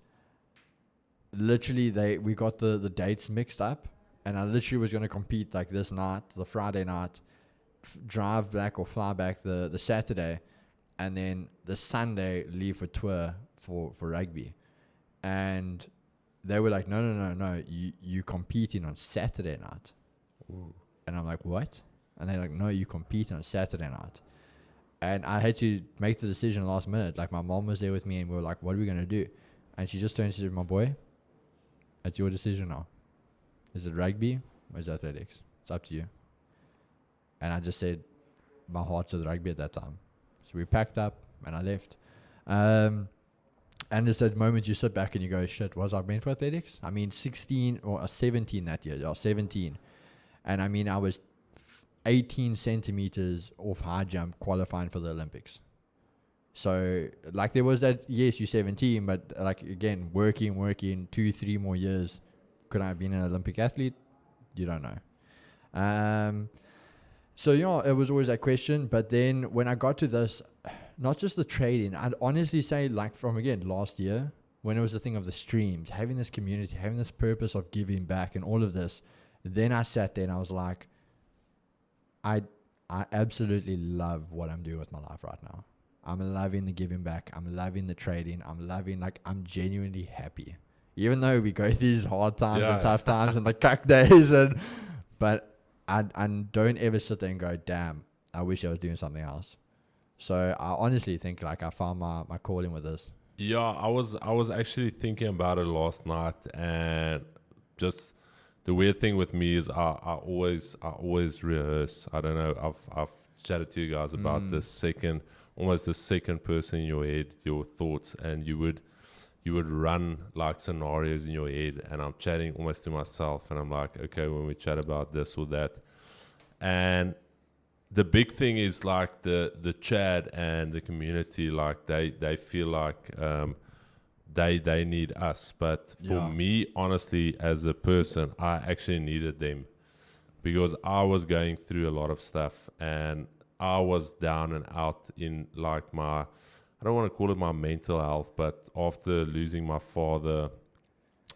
literally we got the dates mixed up, and I literally was going to compete like this night, the Friday night, drive back or fly back the Saturday, and then the Sunday leave for tour for rugby. And they were like, no, you competing on Saturday night. Ooh. And I'm like, what? And they're like, no, you competing on Saturday night. And I had to make the decision last minute. Like, my mom was there with me, and we were like, what are we going to do? And she just turned and said, my boy, it's your decision now. Is it rugby or is it athletics? It's up to you. And I just said, my heart's with rugby at that time. So we packed up and I left. And it's that moment you sit back and you go, shit, was I meant for athletics? I mean, 16 or 17 that year. Yeah, 17. And I mean, I was 18 centimeters off high jump qualifying for the Olympics. So, like, there was that, yes, you're 17, but, like, again, working 2-3 more years. Could I have been an Olympic athlete? You don't know. So, yeah, it was always that question. But then when I got to this, not just the trading, I'd honestly say, like, from, again, last year, when it was the thing of the streams, having this community, having this purpose of giving back and all of this, then I sat there and I was like, I absolutely love what I'm doing with my life right now. I'm loving the giving back. I'm loving the trading. I'm genuinely happy. Even though we go through these hard times and tough times and the cuck days, but I don't ever sit there and go, damn, I wish I was doing something else. So I honestly think, like, I found my calling with this. Yeah, I was actually thinking about it last night, and just the weird thing with me is I always rehearse. I don't know. I've chatted to you guys about almost the second person in your head, your thoughts, and you would run like scenarios in your head, and I'm chatting almost to myself, and I'm like, okay, when we chat about this or that, and the big thing is, like, the chat and the community, like, they feel like they need us, but for me, honestly, as a person, I actually needed them, because I was going through a lot of stuff, and I was down and out in, like, I don't want to call it my mental health, but after losing my father,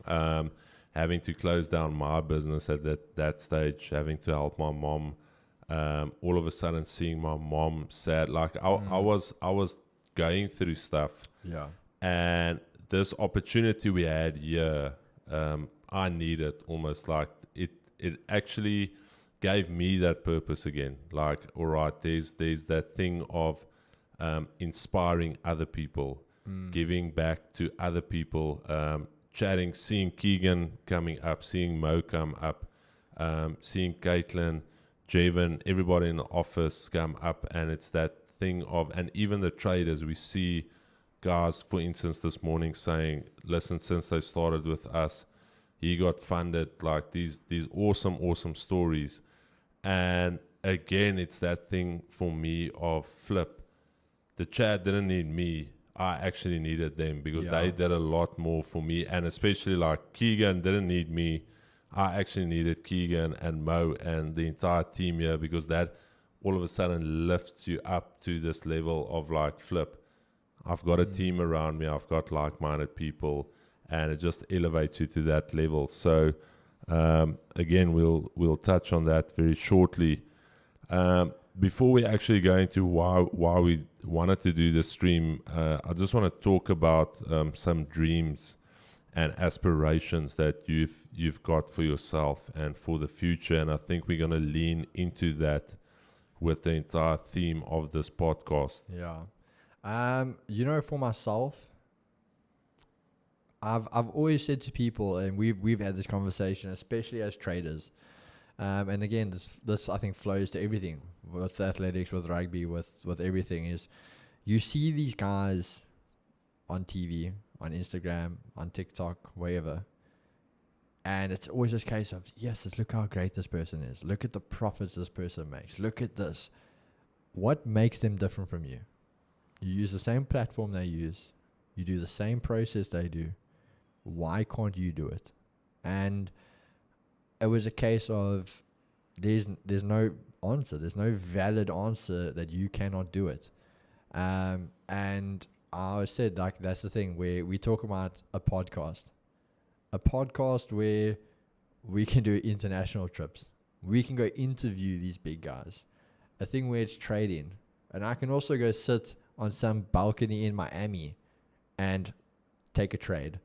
having to close down my business at that stage, having to help my mom, all of a sudden seeing my mom sad, like, I was going through stuff. Yeah. And this opportunity we had here, I needed, almost like it actually gave me that purpose again. Like, all right, there's that thing of inspiring other people, giving back to other people, chatting, seeing Keegan coming up, seeing Mo come up, seeing Caitlin, Javen, everybody in the office come up, and it's that thing of, and even the traders, we see guys, for instance, this morning saying, listen, since they started with us, he got funded, like these awesome stories. And again, it's that thing for me of flip. The chat didn't need me. I actually needed them, because they did a lot more for me. And especially, like, Keegan didn't need me. I actually needed Keegan and Mo and the entire team here, because that all of a sudden lifts you up to this level of, like, flip. I've got a team around me. I've got like-minded people, and it just elevates you to that level. So, again, we'll touch on that very shortly. Before we actually go into why we wanted to do this stream, I just want to talk about some dreams and aspirations that you've got for yourself and for the future. And I think we're going to lean into that with the entire theme of this podcast. Yeah. For myself, I've always said to people, and we've had this conversation, especially as traders, and again, this I think flows to everything with athletics, with rugby, with everything, is you see these guys on TV, on Instagram, on TikTok, wherever, and it's always this case of, yes, look how great this person is, look at the profits this person makes, look at this. What makes them different from you? You use the same platform they use. You do the same process they do. Why can't you do it? And it was a case of, there's no answer. There's no valid answer that you cannot do it. And I always said, like, that's the thing where we talk about a podcast where we can do international trips. We can go interview these big guys. A thing where it's trading. And I can also go sit on some balcony in Miami and take a trade.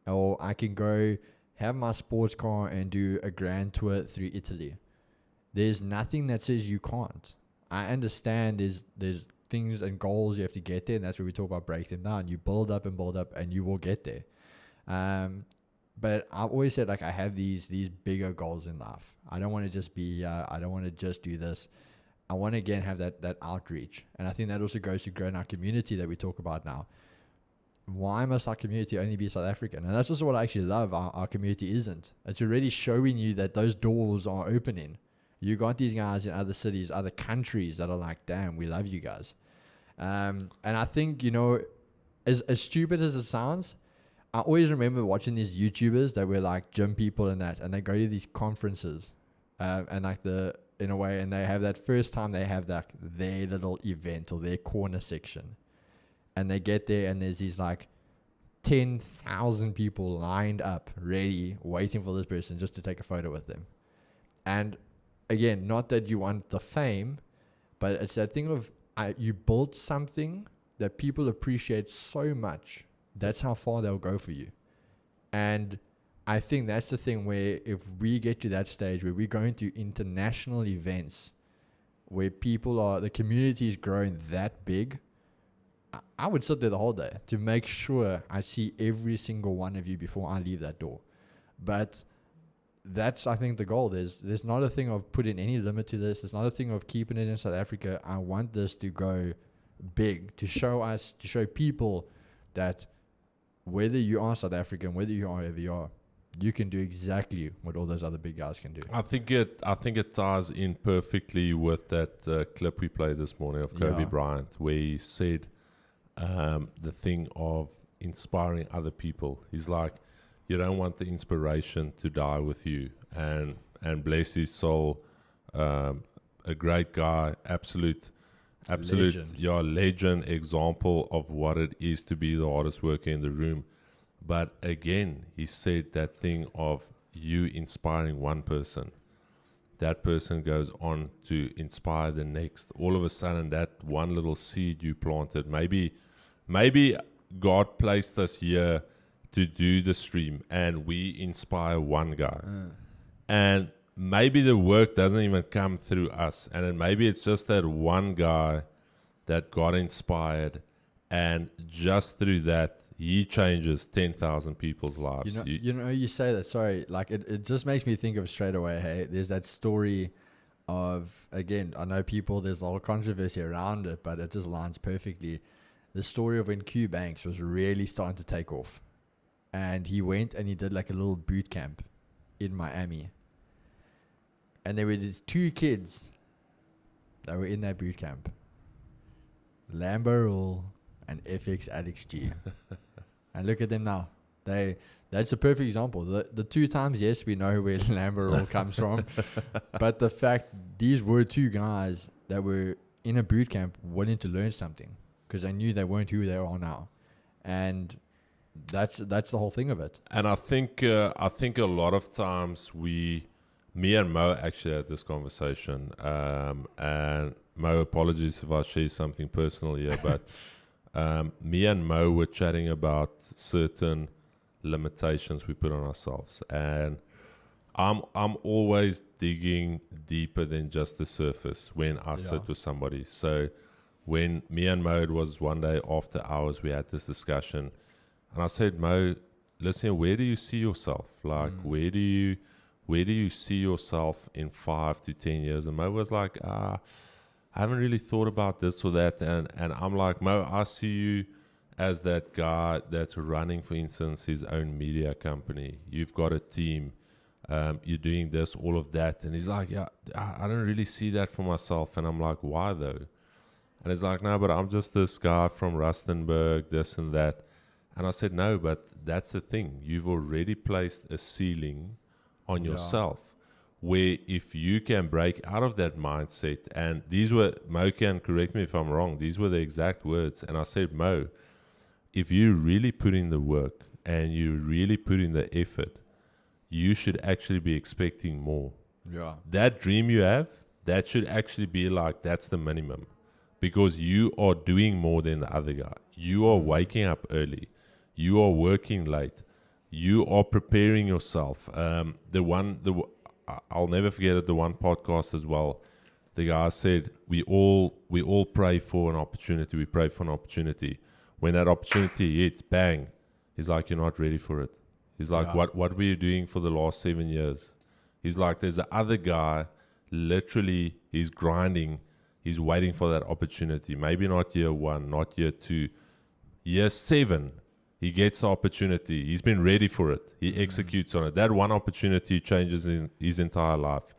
Or I can go have my sports car and do a grand tour through Italy. There's nothing that says you can't. I understand there's things and goals you have to get there, and that's where we talk about break them down. You build up, and you will get there. But I've always said, like, I have these bigger goals in life. I don't want to just be, I don't want to just do this. I want to, again, have that outreach. And I think that also goes to growing our community that we talk about now. Why must our community only be South African? And that's also what I actually love. Our community isn't. It's already showing you that those doors are opening. You got these guys in other cities, other countries that are like, damn, we love you guys. And I think, you know, as stupid as it sounds, I always remember watching these YouTubers that were like gym people and that, and they go to these conferences, and like in a way, and they have that first time they have that their little event or their corner section, and they get there and there's these like 10,000 people lined up, ready, waiting for this person just to take a photo with them. And again, not that you want the fame, but it's that thing of you built something that people appreciate so much. That's how far they'll go for you. And I think that's the thing where if we get to that stage where we're going to international events where the community is growing that big, I would sit there the whole day to make sure I see every single one of you before I leave that door. But that's, I think, the goal. There's not a thing of putting any limit to this. There's not a thing of keeping it in South Africa. I want this to go big, to show people that whether you are South African, whether you are wherever you are, you can do exactly what all those other big guys can do. I think it ties in perfectly with that clip we played this morning of Kobe Bryant, where he said the thing of inspiring other people. He's like, you don't want the inspiration to die with you. And bless his soul, a great guy, absolute legend example of what it is to be the hardest worker in the room. But again, he said that thing of you inspiring one person. That person goes on to inspire the next. All of a sudden, that one little seed you planted, maybe God placed us here to do the stream and we inspire one guy. And maybe the work doesn't even come through us. And then maybe it's just that one guy that got inspired, and just through that, he changes 10,000 people's lives. You say that, sorry, like it just makes me think of straight away, hey, there's that story of, again, I know there's a lot of controversy around it, but it just lines perfectly. The story of when Q Banks was really starting to take off. And he went and he did like a little boot camp in Miami. And there were these two kids that were in that boot camp. Lambo Rule and FX Alex G. And look at them now. That's a perfect example. The two times, yes, we know where Lambo Rule comes from. But the fact these were two guys that were in a boot camp wanting to learn something because they knew they weren't who they are now. And that's the whole thing of it. And I think a lot of times me and Mo actually had this conversation. And Mo, apologies if I share something personal here, but me and Mo were chatting about certain limitations we put on ourselves. And I'm always digging deeper than just the surface when I sit with somebody. So when me and Mo, it was one day after hours, we had this discussion. And I said, Mo, listen, where do you see yourself? Like, where do you see yourself in 5 to 10 years? And Mo was like, I haven't really thought about this or that. And I'm like, Mo, I see you as that guy that's running, for instance, his own media company. You've got a team. You're doing this, all of that. And he's like, yeah, I don't really see that for myself. And I'm like, why though? And he's like, no, but I'm just this guy from Rustenburg, this and that. And I said, no, but that's the thing. You've already placed a ceiling on yourself. where if you can break out of that mindset, and these were, Mo can correct me if I'm wrong, these were the exact words. And I said, Mo, if you really put in the work and you really put in the effort, you should actually be expecting more. Yeah. That dream you have, that should actually be like, that's the minimum. Because you are doing more than the other guy. You are waking up early. You are working late. You are preparing yourself. I'll never forget it, the one podcast as well. The guy said, we all pray for an opportunity. We pray for an opportunity. When that opportunity hits, bang, he's like, you're not ready for it. He's like, what were you doing for the last 7 years? He's like, there's the other guy, literally, he's grinding. He's waiting for that opportunity. Maybe not year 1, not year 2. Year 7, he gets the opportunity. He's been ready for it. He executes on it. That one opportunity changes in his entire life.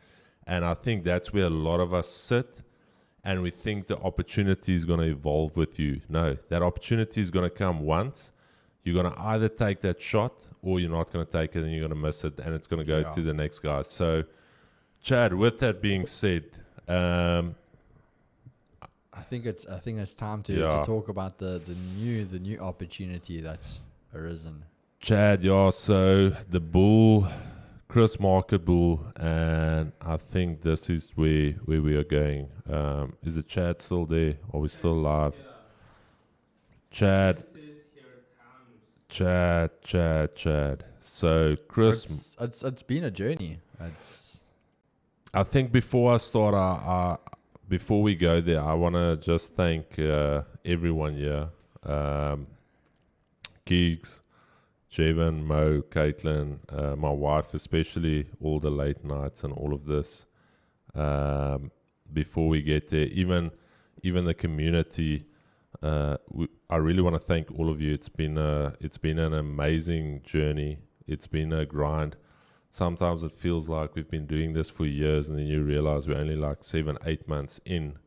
And I think that's where a lot of us sit, and we think the opportunity is going to evolve with you. No, that opportunity is going to come once. You're going to either take that shot or you're not going to take it and you're going to miss it, and it's going to go to the next guy. So, Chad, with that being said, I think it's time to talk about the new opportunity that's arisen. Chad, so the bull, Chris Market Bull, and I think this is where we are going. Is it Chad still there? Are we still live? Chad. Chad. So Chris, it's been a journey. I think before I start, before we go there, I want to just thank everyone here, Geeks, Javen, Mo, Caitlin, my wife especially, all the late nights and all of this. Before we get there, even the community. I really want to thank all of you. It's been an amazing journey. It's been a grind. Sometimes it feels like we've been doing this for years, and then you realize we're only like 7-8 months in,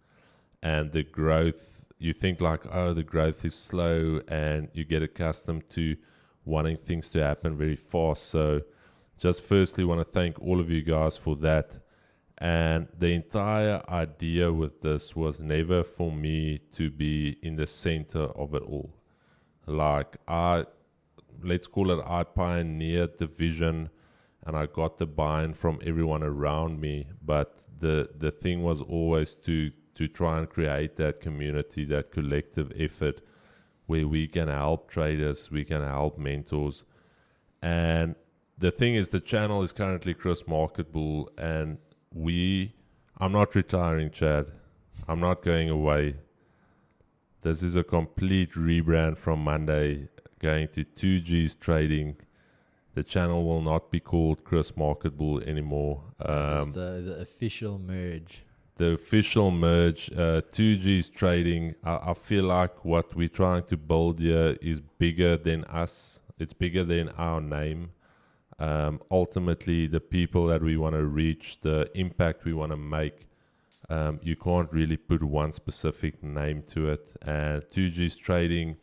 and the growth, you think like, oh, the growth is slow, and you get accustomed to wanting things to happen very fast. So just firstly want to thank all of you guys for that. And the entire idea with this was never for me to be in the center of it all. Like let's call it, I pioneered the vision and I got the buy-in from everyone around me. But the thing was always to try and create that community, that collective effort where we can help traders, we can help mentors. And the thing is, the channel is currently Chris Market Bull, and I'm not retiring, Chad. I'm not going away. This is a complete rebrand from Monday, going to 2G's Trading. The channel will not be called Chris Market Bull anymore. It's the official merge. The official merge, 2G's Trading. I feel like what we're trying to build here is bigger than us. It's bigger than our name. Ultimately, the people that we want to reach, the impact we want to make, you can't really put one specific name to it. And 2G's Trading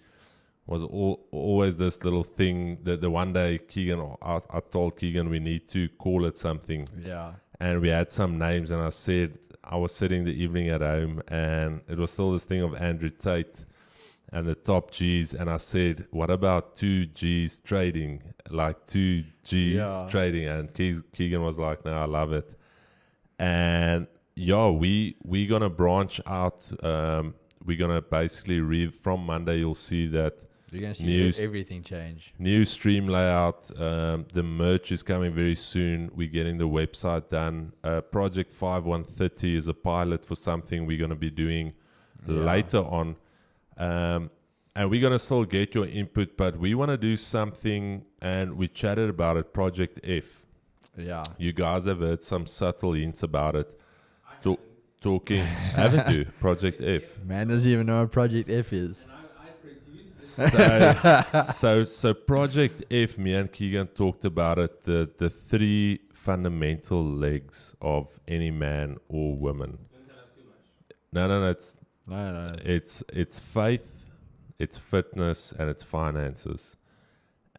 was always this little thing that the one day Keegan, I told Keegan we need to call it something. Yeah. And we had some names, and I was sitting the evening at home, and it was still this thing of Andrew Tate and the top G's, and I said, what about 2G's Trading? Like 2G's Trading. And Keegan was like, no, I love it. And we're going to branch out. We're going to basically from Monday, you'll see that you're going to see everything change. New stream layout. The merch is coming very soon. We're getting the website done. Project 5130 is a pilot for something we're going to be doing later on. And we're going to still get your input, but we want to do something, and we chatted about it, Project F. Yeah. You guys have heard some subtle hints about it. Talking, haven't you? Project F. Man doesn't even know what Project F is. And I produced this. So Project F, me and Keegan talked about it, the 3 fundamental legs of any man or woman. Don't tell us too much. No. It's faith, it's fitness, and it's finances.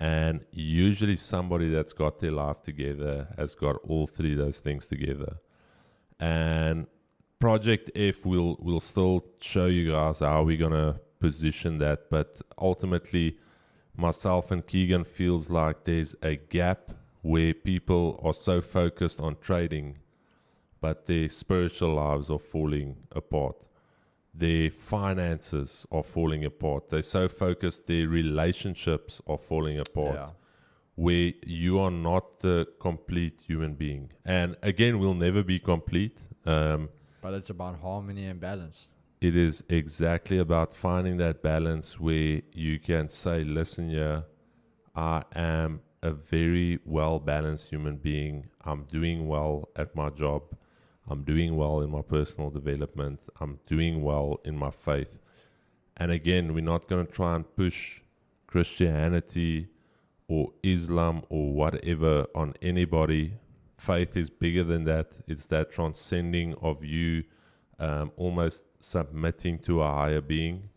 And usually somebody that's got their life together has got all three of those things together. And Project F will still show you guys how we're going to position that. But ultimately, myself and Keegan feels like there's a gap where people are so focused on trading, but their spiritual lives are falling apart. Their finances are falling apart. They're so focused, their relationships are falling apart. Yeah. Where you are not the complete human being. And again, we'll never be complete. But it's about harmony and balance. It is exactly about finding that balance where you can say, listen here, I am a very well-balanced human being. I'm doing well at my job. I'm doing well in my personal development. I'm doing well in my faith. And again, we're not going to try and push Christianity or Islam or whatever on anybody. Faith is bigger than that. It's that transcending of you almost submitting to a higher being,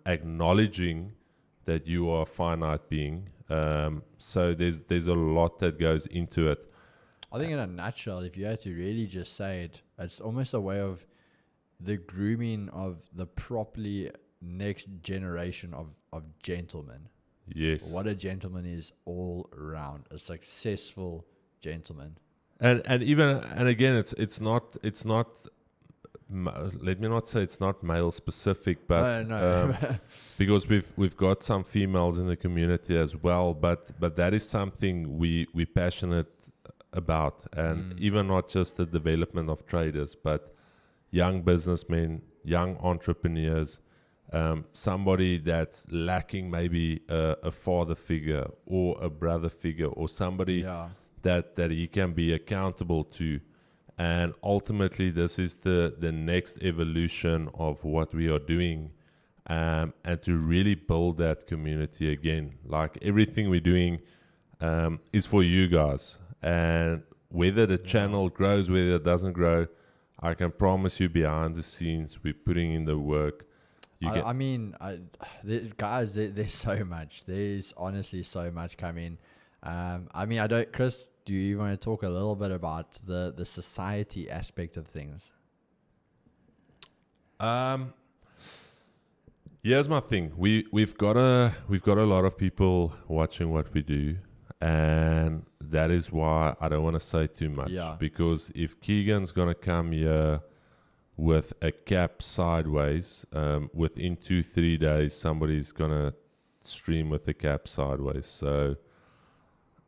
acknowledging that you are a finite being. So there's a lot that goes into it. I think in a nutshell, if you had to really just say it, it's almost a way of the grooming of the properly next generation of gentlemen. Yes. What a gentleman is all around, a successful gentleman. And again, it's not let me not say it's not male specific, but no. because we've got some females in the community as well, but that is something we passionate about, and even not just the development of traders, but young businessmen, young entrepreneurs, somebody that's lacking maybe a father figure or a brother figure or somebody that he can be accountable to. And ultimately, this is the next evolution of what we are doing, and to really build that community again. Like everything we're doing is for you guys. And whether the channel grows, whether it doesn't grow, I can promise you behind the scenes, we're putting in the work. Guys, there's so much. There's honestly so much coming. Chris, do you want to talk a little bit about the society aspect of things? Here's my thing. We've got a lot of people watching what we do, and that is why I don't want to say too much. Yeah. Because if Keegan's gonna come here with a cap sideways, within 2-3 days somebody's gonna stream with the cap sideways. So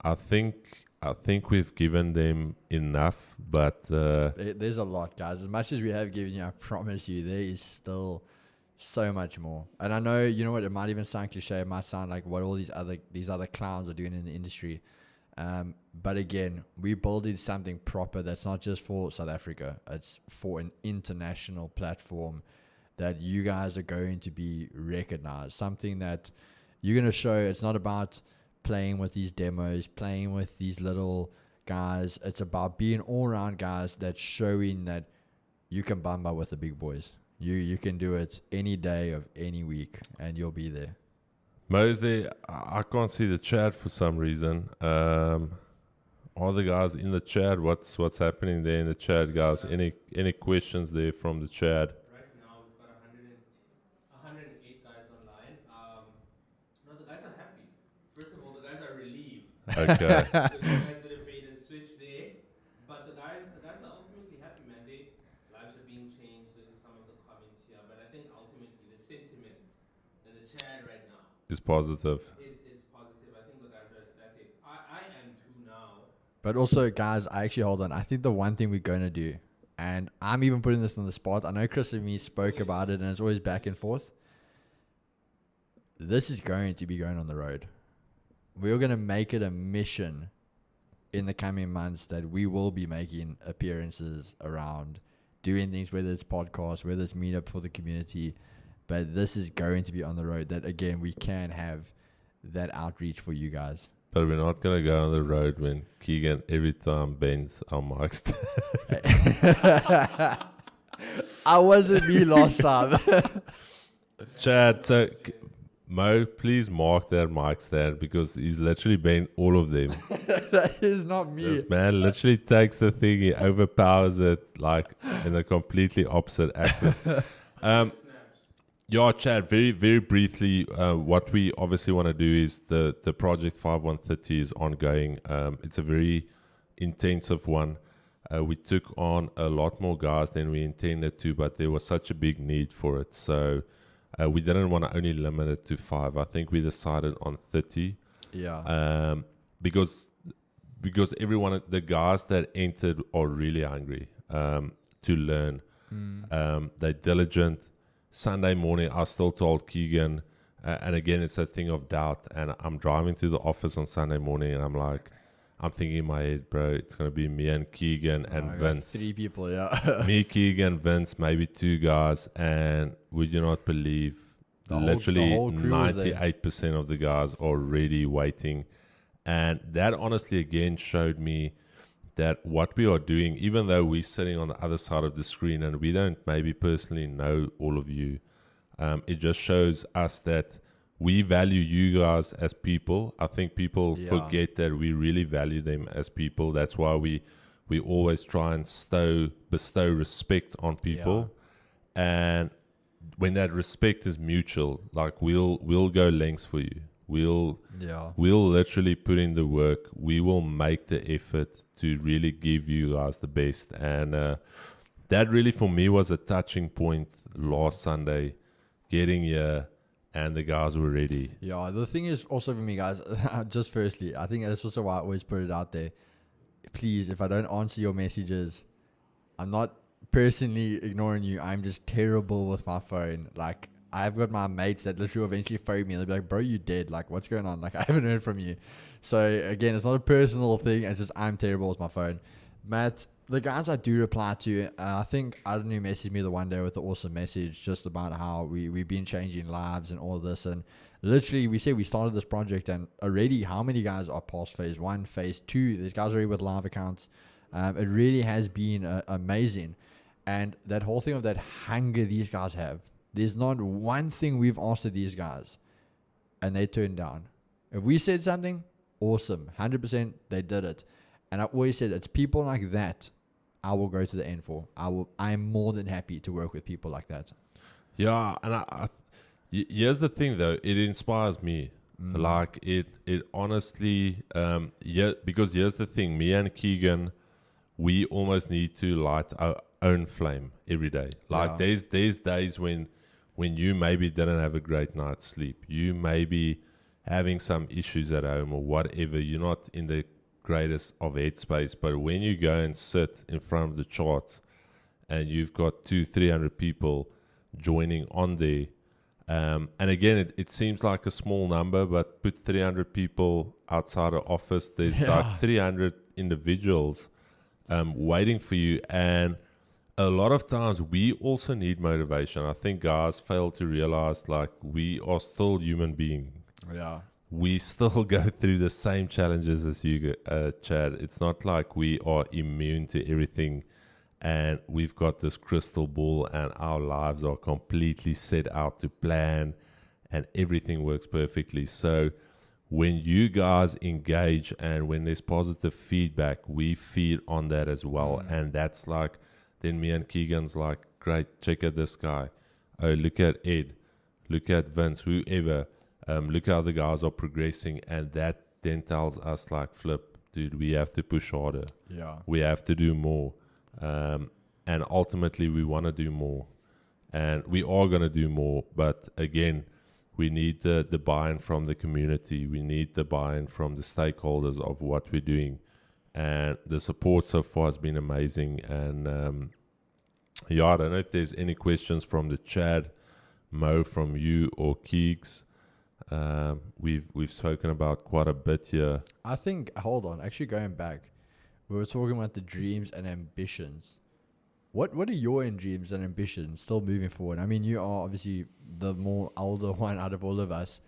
I think we've given them enough, but there's a lot, guys. As much as we have given you, I promise you, there is still so much more. And I know, you know what, it might even sound cliche. It might sound like what all these other clowns are doing in the industry. But again, we're building something proper that's not just for South Africa. It's for an international platform that you guys are going to be recognized. Something that you're going to show. It's not about playing with these demos, playing with these little guys. It's about being all-around guys that's showing that you can bamba with the big boys. You can do it any day of any week, and you'll be there. Mo, is there? I can't see the chat for some reason. Are the guys in the chat? What's happening there in the chat, guys? Any questions there from the chat? Right now we've got 108 guys online. No, the guys are happy. First of all, the guys are relieved. Okay. The guys that have made a switch there, but the guys are ultimately happy, man. Their lives are being changed. Those are some of the comments here, but I think ultimately the sentiment in the chat right now Is positive. It's positive. I think the guys are ecstatic. I am too now. But also, guys, hold on. I think the one thing we're going to do, and I'm even putting this on the spot. I know Chris and me spoke about it, and it's always back and forth. This is going to be going on the road. We're going to make it a mission in the coming months that we will be making appearances around, doing things, whether it's podcasts, whether it's meetup for the community. But this is going to be on the road that, again, we can have that outreach for you guys. But we're not going to go on the road when Keegan every time bends our mics. I wasn't me last time. Chad, so Mo, please mark that mic stand because he's literally bent all of them. That is not me. This man literally takes the thing, he overpowers it like in a completely opposite axis. Snaps. Yeah, Chad, very, very briefly, what we obviously want to do is the Project 5130 is ongoing. It's a very intensive one. We took on a lot more guys than we intended to, but there was such a big need for it. So we didn't want to only limit it to 5. I think we decided on 30. Yeah. Because everyone, the guys that entered are really hungry to learn. They're diligent. Sunday morning, I still told Keegan, and again, it's that thing of doubt. And I'm driving to the office on Sunday morning, and I'm thinking in my head, bro, it's going to be me and Keegan and Vince. 3 people, yeah. Me, Keegan, Vince, maybe 2 guys. And would you not believe, literally whole crew was there. 98% of the guys are already waiting. And that honestly, again, showed me that what we are doing, even though we're sitting on the other side of the screen and we don't maybe personally know all of you, it just shows us that we value you guys as people. I think people forget that we really value them as people. That's why we always try and bestow respect on people. And when that respect is mutual, like we'll go lengths for you. We'll literally put in the work. We will make the effort to really give you guys the best. And that really for me was a touching point last Sunday, getting here and the guys were ready. Yeah, the thing is also for me, guys, just firstly, I think that's also why I always put it out there. Please, if I don't answer your messages, I'm not personally ignoring you. I'm just terrible with my phone. Like, I've got my mates that literally eventually phone me and they'll be like, bro, you dead? Like, what's going on? Like, I haven't heard from you. So, again, it's not a personal thing. It's just I'm terrible with my phone. Matt, the guys I do reply to, I think Adam who messaged me the one day with an awesome message just about how we've been changing lives and all this. And literally, we say we started this project and already how many guys are past phase 1, phase 2? These guys are already with live accounts. It really has been amazing. And that whole thing of that hunger these guys have, there's not one thing we've asked of these guys and they turned down. If we said something, awesome. 100% they did it. And I always said it's people like that I will go to the end for. I'm more than happy to work with people like that. Yeah, and here's the thing though, it inspires me. Like it honestly, because here's the thing, me and Keegan, we almost need to light our own flame every day. Like there's days when you maybe didn't have a great night's sleep, you may be having some issues at home or whatever, you're not in the greatest of headspace, but when you go and sit in front of the charts and you've got 200-300 people joining on there, and again it seems like a small number, but put 300 people outside the office, there's like 300 individuals waiting for you. And a lot of times we also need motivation. I think guys fail to realize like we are still human beings. Yeah. We still go through the same challenges as you, Chad. It's not like we are immune to everything and we've got this crystal ball and our lives are completely set out to plan and everything works perfectly. So when you guys engage and when there's positive feedback, we feed on that as well. And that's like, then me and Keegan's like, great, check out this guy. Oh, look at Ed. Look at Vince, whoever. Look how the guys are progressing, and that then tells us like, flip, dude, we have to push harder. Yeah. We have to do more. And ultimately we want to do more. And we are going to do more. But again, we need the buy-in from the community. We need the buy-in from the stakeholders of what we're doing. And the support so far has been amazing. And I don't know if there's any questions from the chat, Mo, from you or Keegs. We've spoken about quite a bit here. I think, hold on, actually going back, we were talking about the dreams and ambitions. What are your dreams and ambitions still moving forward? I mean, you are obviously the more older one out of all of us.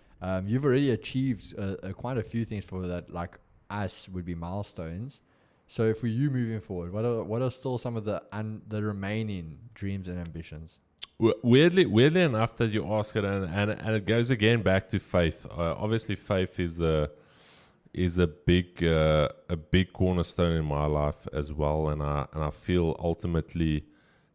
You've already achieved quite a few things for that, like us would be milestones. So for you moving forward, what are still some of the remaining dreams and ambitions? Weirdly enough that you ask it, and it goes again back to faith. Obviously, faith is a big cornerstone in my life as well, and I feel ultimately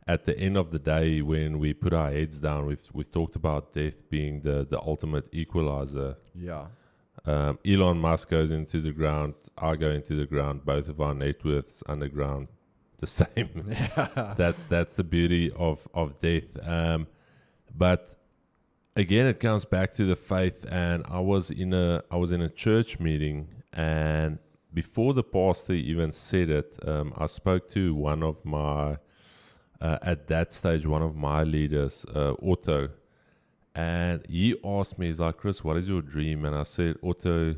at the end of the day, when we put our heads down, we've talked about death being the ultimate equalizer. Yeah. Elon Musk goes into the ground, I go into the ground, both of our net worths underground, the same. Yeah. That's the beauty of death. But again, it comes back to the faith. And I was in a church meeting, and before the pastor even said it, I spoke to one of my at that stage one of my leaders, Otto. And he asked me, he's like, Chris, what is your dream? And I said, Otto,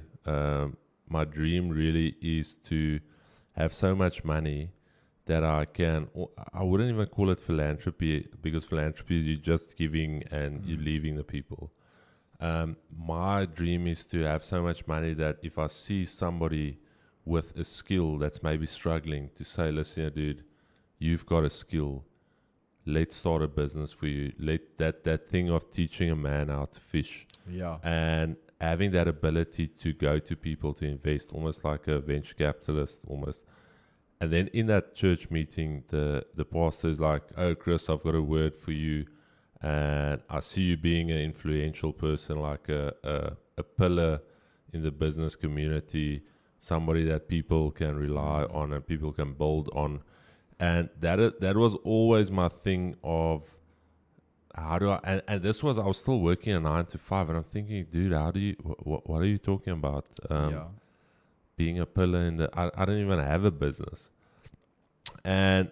my dream really is to have so much money that I wouldn't even call it philanthropy, because philanthropy is you just giving and you leaving the people. My dream is to have so much money that if I see somebody with a skill that's maybe struggling, to say, listen, dude, you've got a skill. Let's start a business for you. Let that thing of teaching a man how to fish. Yeah. And having that ability to go to people to invest, almost like a venture capitalist almost. And then in that church meeting, the pastor is like, oh, Chris, I've got a word for you. And I see you being an influential person, like a pillar in the business community, somebody that people can rely on and people can build on. And that was always my thing of how do I, and this was, I was still working a 9 to 5, and I'm thinking, dude, how do you, what are you talking about? Being a pillar in I don't even have a business. And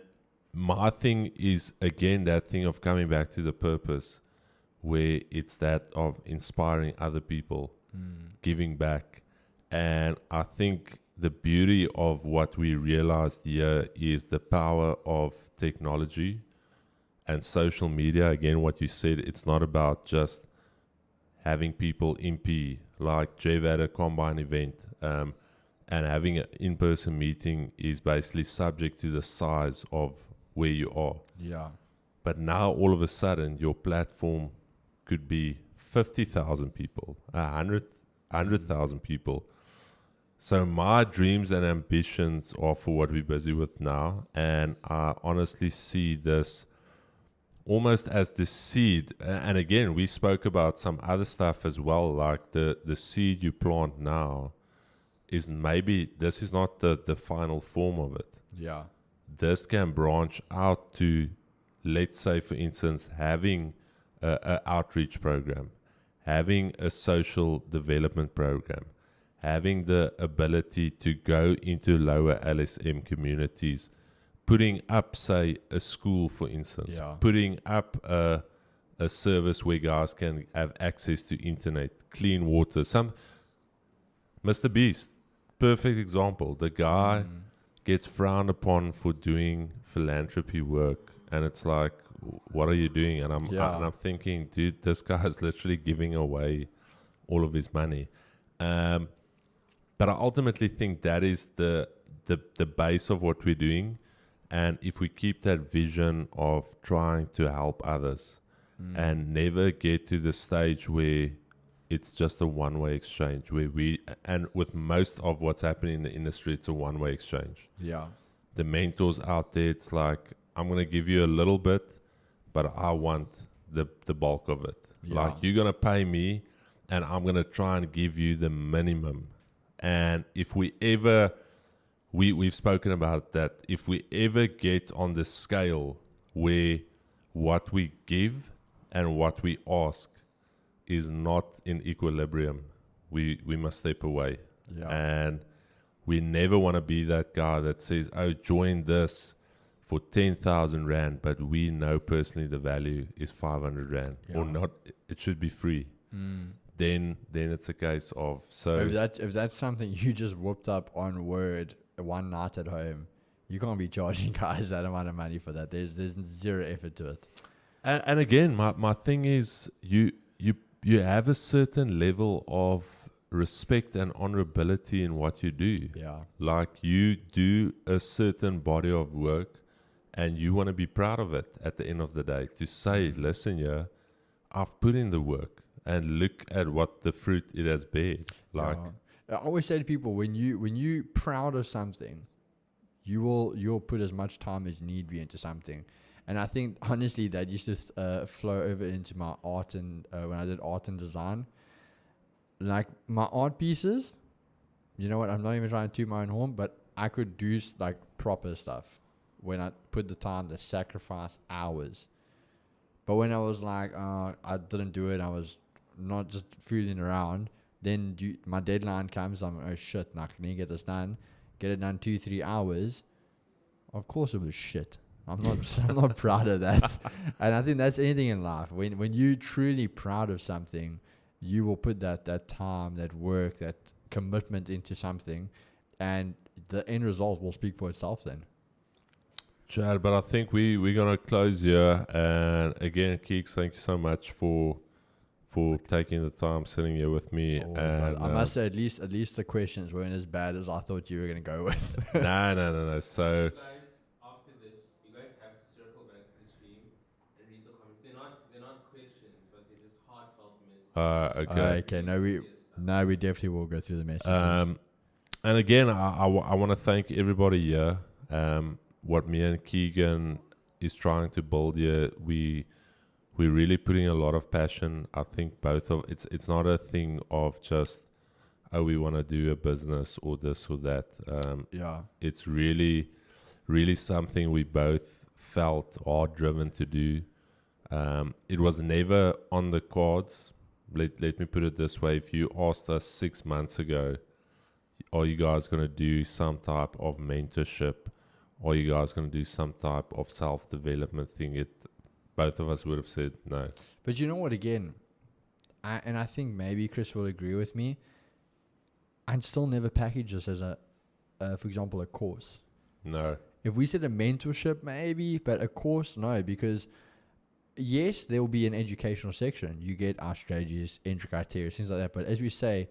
my thing is, again, that thing of coming back to the purpose, where it's that of inspiring other people, giving back. And I think the beauty of what we realized here is the power of technology and social media. Again, what you said, it's not about just having people in P, like Jeff at a combine event, and having an in-person meeting is basically subject to the size of where you are. Yeah. But now all of a sudden your platform could be 50,000 people, 100,000 people. So my dreams and ambitions are for what we're busy with now. And I honestly see this almost as the seed. And again, we spoke about some other stuff as well, like the seed you plant now is maybe, this is not the final form of it. Yeah. This can branch out to, let's say, for instance, having an outreach program, having a social development program, having the ability to go into lower LSM communities, putting up, say, a school, for instance, putting up a service where guys can have access to internet, clean water. Mr. Beast, perfect example. The guy gets frowned upon for doing philanthropy work, and it's like, what are you doing? And I'm thinking, dude, this guy is literally giving away all of his money. But I ultimately think that is the base of what we're doing. And if we keep that vision of trying to help others and never get to the stage where it's just a one-way exchange, where and with most of what's happening in the industry, it's a one-way exchange. Yeah. The mentors out there, it's like, I'm going to give you a little bit, but I want the bulk of it. Yeah. Like, you're going to pay me, and I'm going to try and give you the minimum. And if we ever, we've spoken about that, if we ever get on the scale where what we give and what we ask is not in equilibrium, we must step away. Yeah. And we never want to be that guy that says, oh, join this for 10,000 Rand, but we know personally the value is 500 Rand or not, it should be free. Then it's a case of, so if that's something you just whooped up on Word one night at home, you can't be charging guys that amount of money for that. There's zero effort to it. and again, my thing is, you have a certain level of respect and honorability in what you do. Yeah. Like, you do a certain body of work, and you want to be proud of it at the end of the day. To say, listen, yeah, I've put in the work, and look at what the fruit it has bared. Like, I always say to people, when you proud of something, you'll put as much time as need be into something. And I think honestly that used to flow over into my art and when I did art and design. Like my art pieces, you know what? I'm not even trying to toot my own horn, but I could do like proper stuff when I put the time, the sacrifice hours. But when I was like, I didn't do it, I was not just fooling around. Then my deadline comes. I'm like, oh shit, now I can get this done. Get it done 2-3 hours. Of course it was shit. I'm not proud of that. And I think that's anything in life. When you're truly proud of something, you will put that time, that work, that commitment into something, and the end result will speak for itself then. Chad, but I think we're gonna close here. And again, Keeks, thank you so much for taking the time sitting here with me. And I must say, at least the questions weren't as bad as I thought you were gonna go with. No. So. Okay. Okay. No, we definitely will go through the messages. And again, I want to thank everybody here. What me and Keegan is trying to build here, we're really putting a lot of passion. I think it's not a thing of just, oh, we want to do a business or this or that. It's really, really something we both felt are driven to do. It was never on the cards. Let me put it this way. If you asked us 6 months ago, are you guys going to do some type of mentorship? Are you guys going to do some type of self-development thing? Both of us would have said no. But you know what, again, I think maybe Chris will agree with me, I'd still never package this as for example, a course. No. If we said a mentorship, maybe, but a course, no, because yes, there will be an educational section. You get our strategies, entry criteria, things like that. But as we say,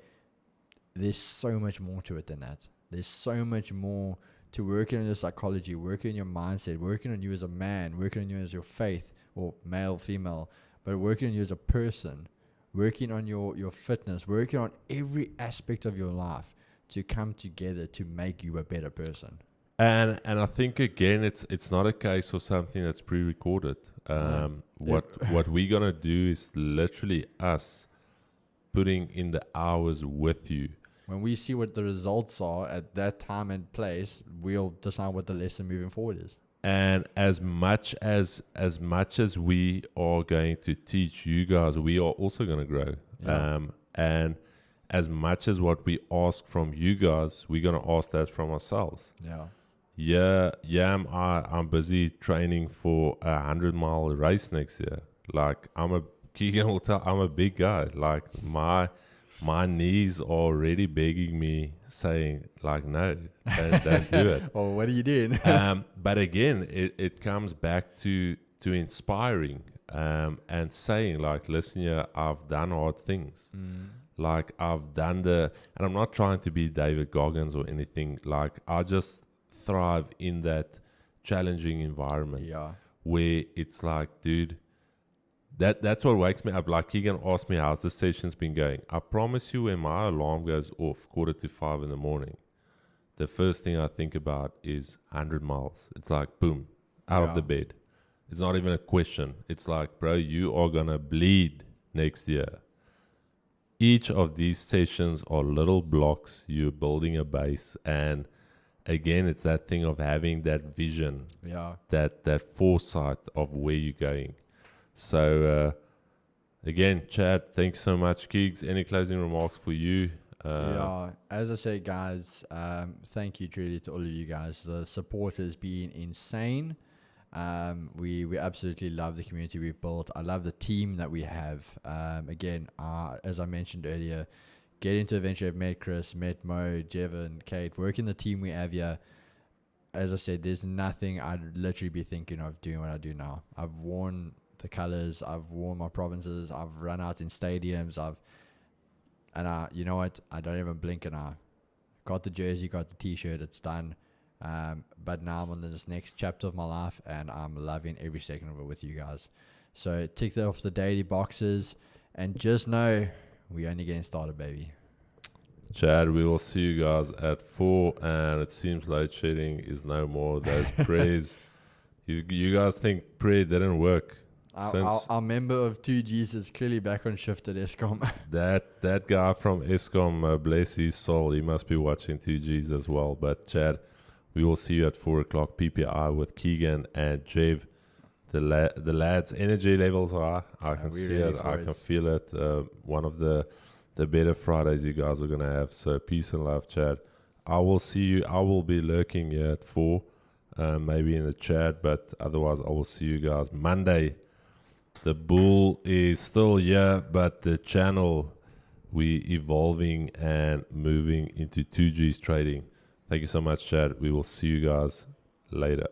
there's so much more to it than that. There's so much more to working on your psychology, working on your mindset, working on you as a man, working on you as your faith, or male, female, but working on you as a person, working on your fitness, working on every aspect of your life to come together to make you a better person. And I think again, it's not a case of something that's pre-recorded. What we're gonna do is literally us putting in the hours with you. When we see what the results are at that time and place, we'll decide what the lesson moving forward is. And as much as we are going to teach you guys, we are also going to grow. Yeah. And as much as what we ask from you guys, we're going to ask that from ourselves. I'm busy training for a 100-mile race next year. Like Keegan will tell, I'm a big guy. Like my knees are already begging me, saying like, no, don't do it. Oh, what are you doing? But again, it comes back to inspiring and saying like, listen here, I've done hard things. Like I've done and I'm not trying to be David Goggins or anything. Like I just thrive in that challenging environment where it's like, dude, that's what wakes me up. Like Keegan asked me, how's the session's been going? I promise you, when my alarm goes off 4:45 in the morning, the first thing I think about is 100 miles. It's like, boom, out of the bed. It's not even a question. It's like, bro, you are going to bleed next year. Each of these sessions are little blocks. You're building a base. And again, it's that thing of having that vision, that foresight of where you're going. So, again, Chad, thanks so much. Keegs, any closing remarks for you? As I say, guys, thank you truly to all of you guys. The support has been insane. We absolutely love the community we've built. I love the team that we have. Again, as I mentioned earlier, get into Adventure. I've met Chris, met Mo, Jevon, Kate, work in the team we have here. As I said, there's nothing I'd literally be thinking of doing what I do now. I've worn the colors, I've worn my provinces, I've run out in stadiums, you know what, I don't even blink, and I got the jersey, got the t-shirt, it's done. But now I'm on this next chapter of my life, and I'm loving every second of it with you guys. So tick that off the daily boxes, and just know we're only getting started, baby. Chad, we will see you guys at 4, and it seems load shedding is no more. Those prayers, you guys think prayer didn't work? Our member of 2Gs is clearly back on shift at Eskom. That guy from Eskom, bless his soul, he must be watching 2Gs as well. But Chad, we will see you at 4 o'clock PPI with Keegan and Jev. The lads' energy levels are. I can see it. I can feel it. One of the better Fridays you guys are going to have. So peace and love, Chad. I will see you. I will be lurking here at 4, maybe in the chat. But otherwise, I will see you guys Monday. The bull is still here, but the channel, we evolving and moving into 2Gs trading. Thank you so much, Chad. We will see you guys later.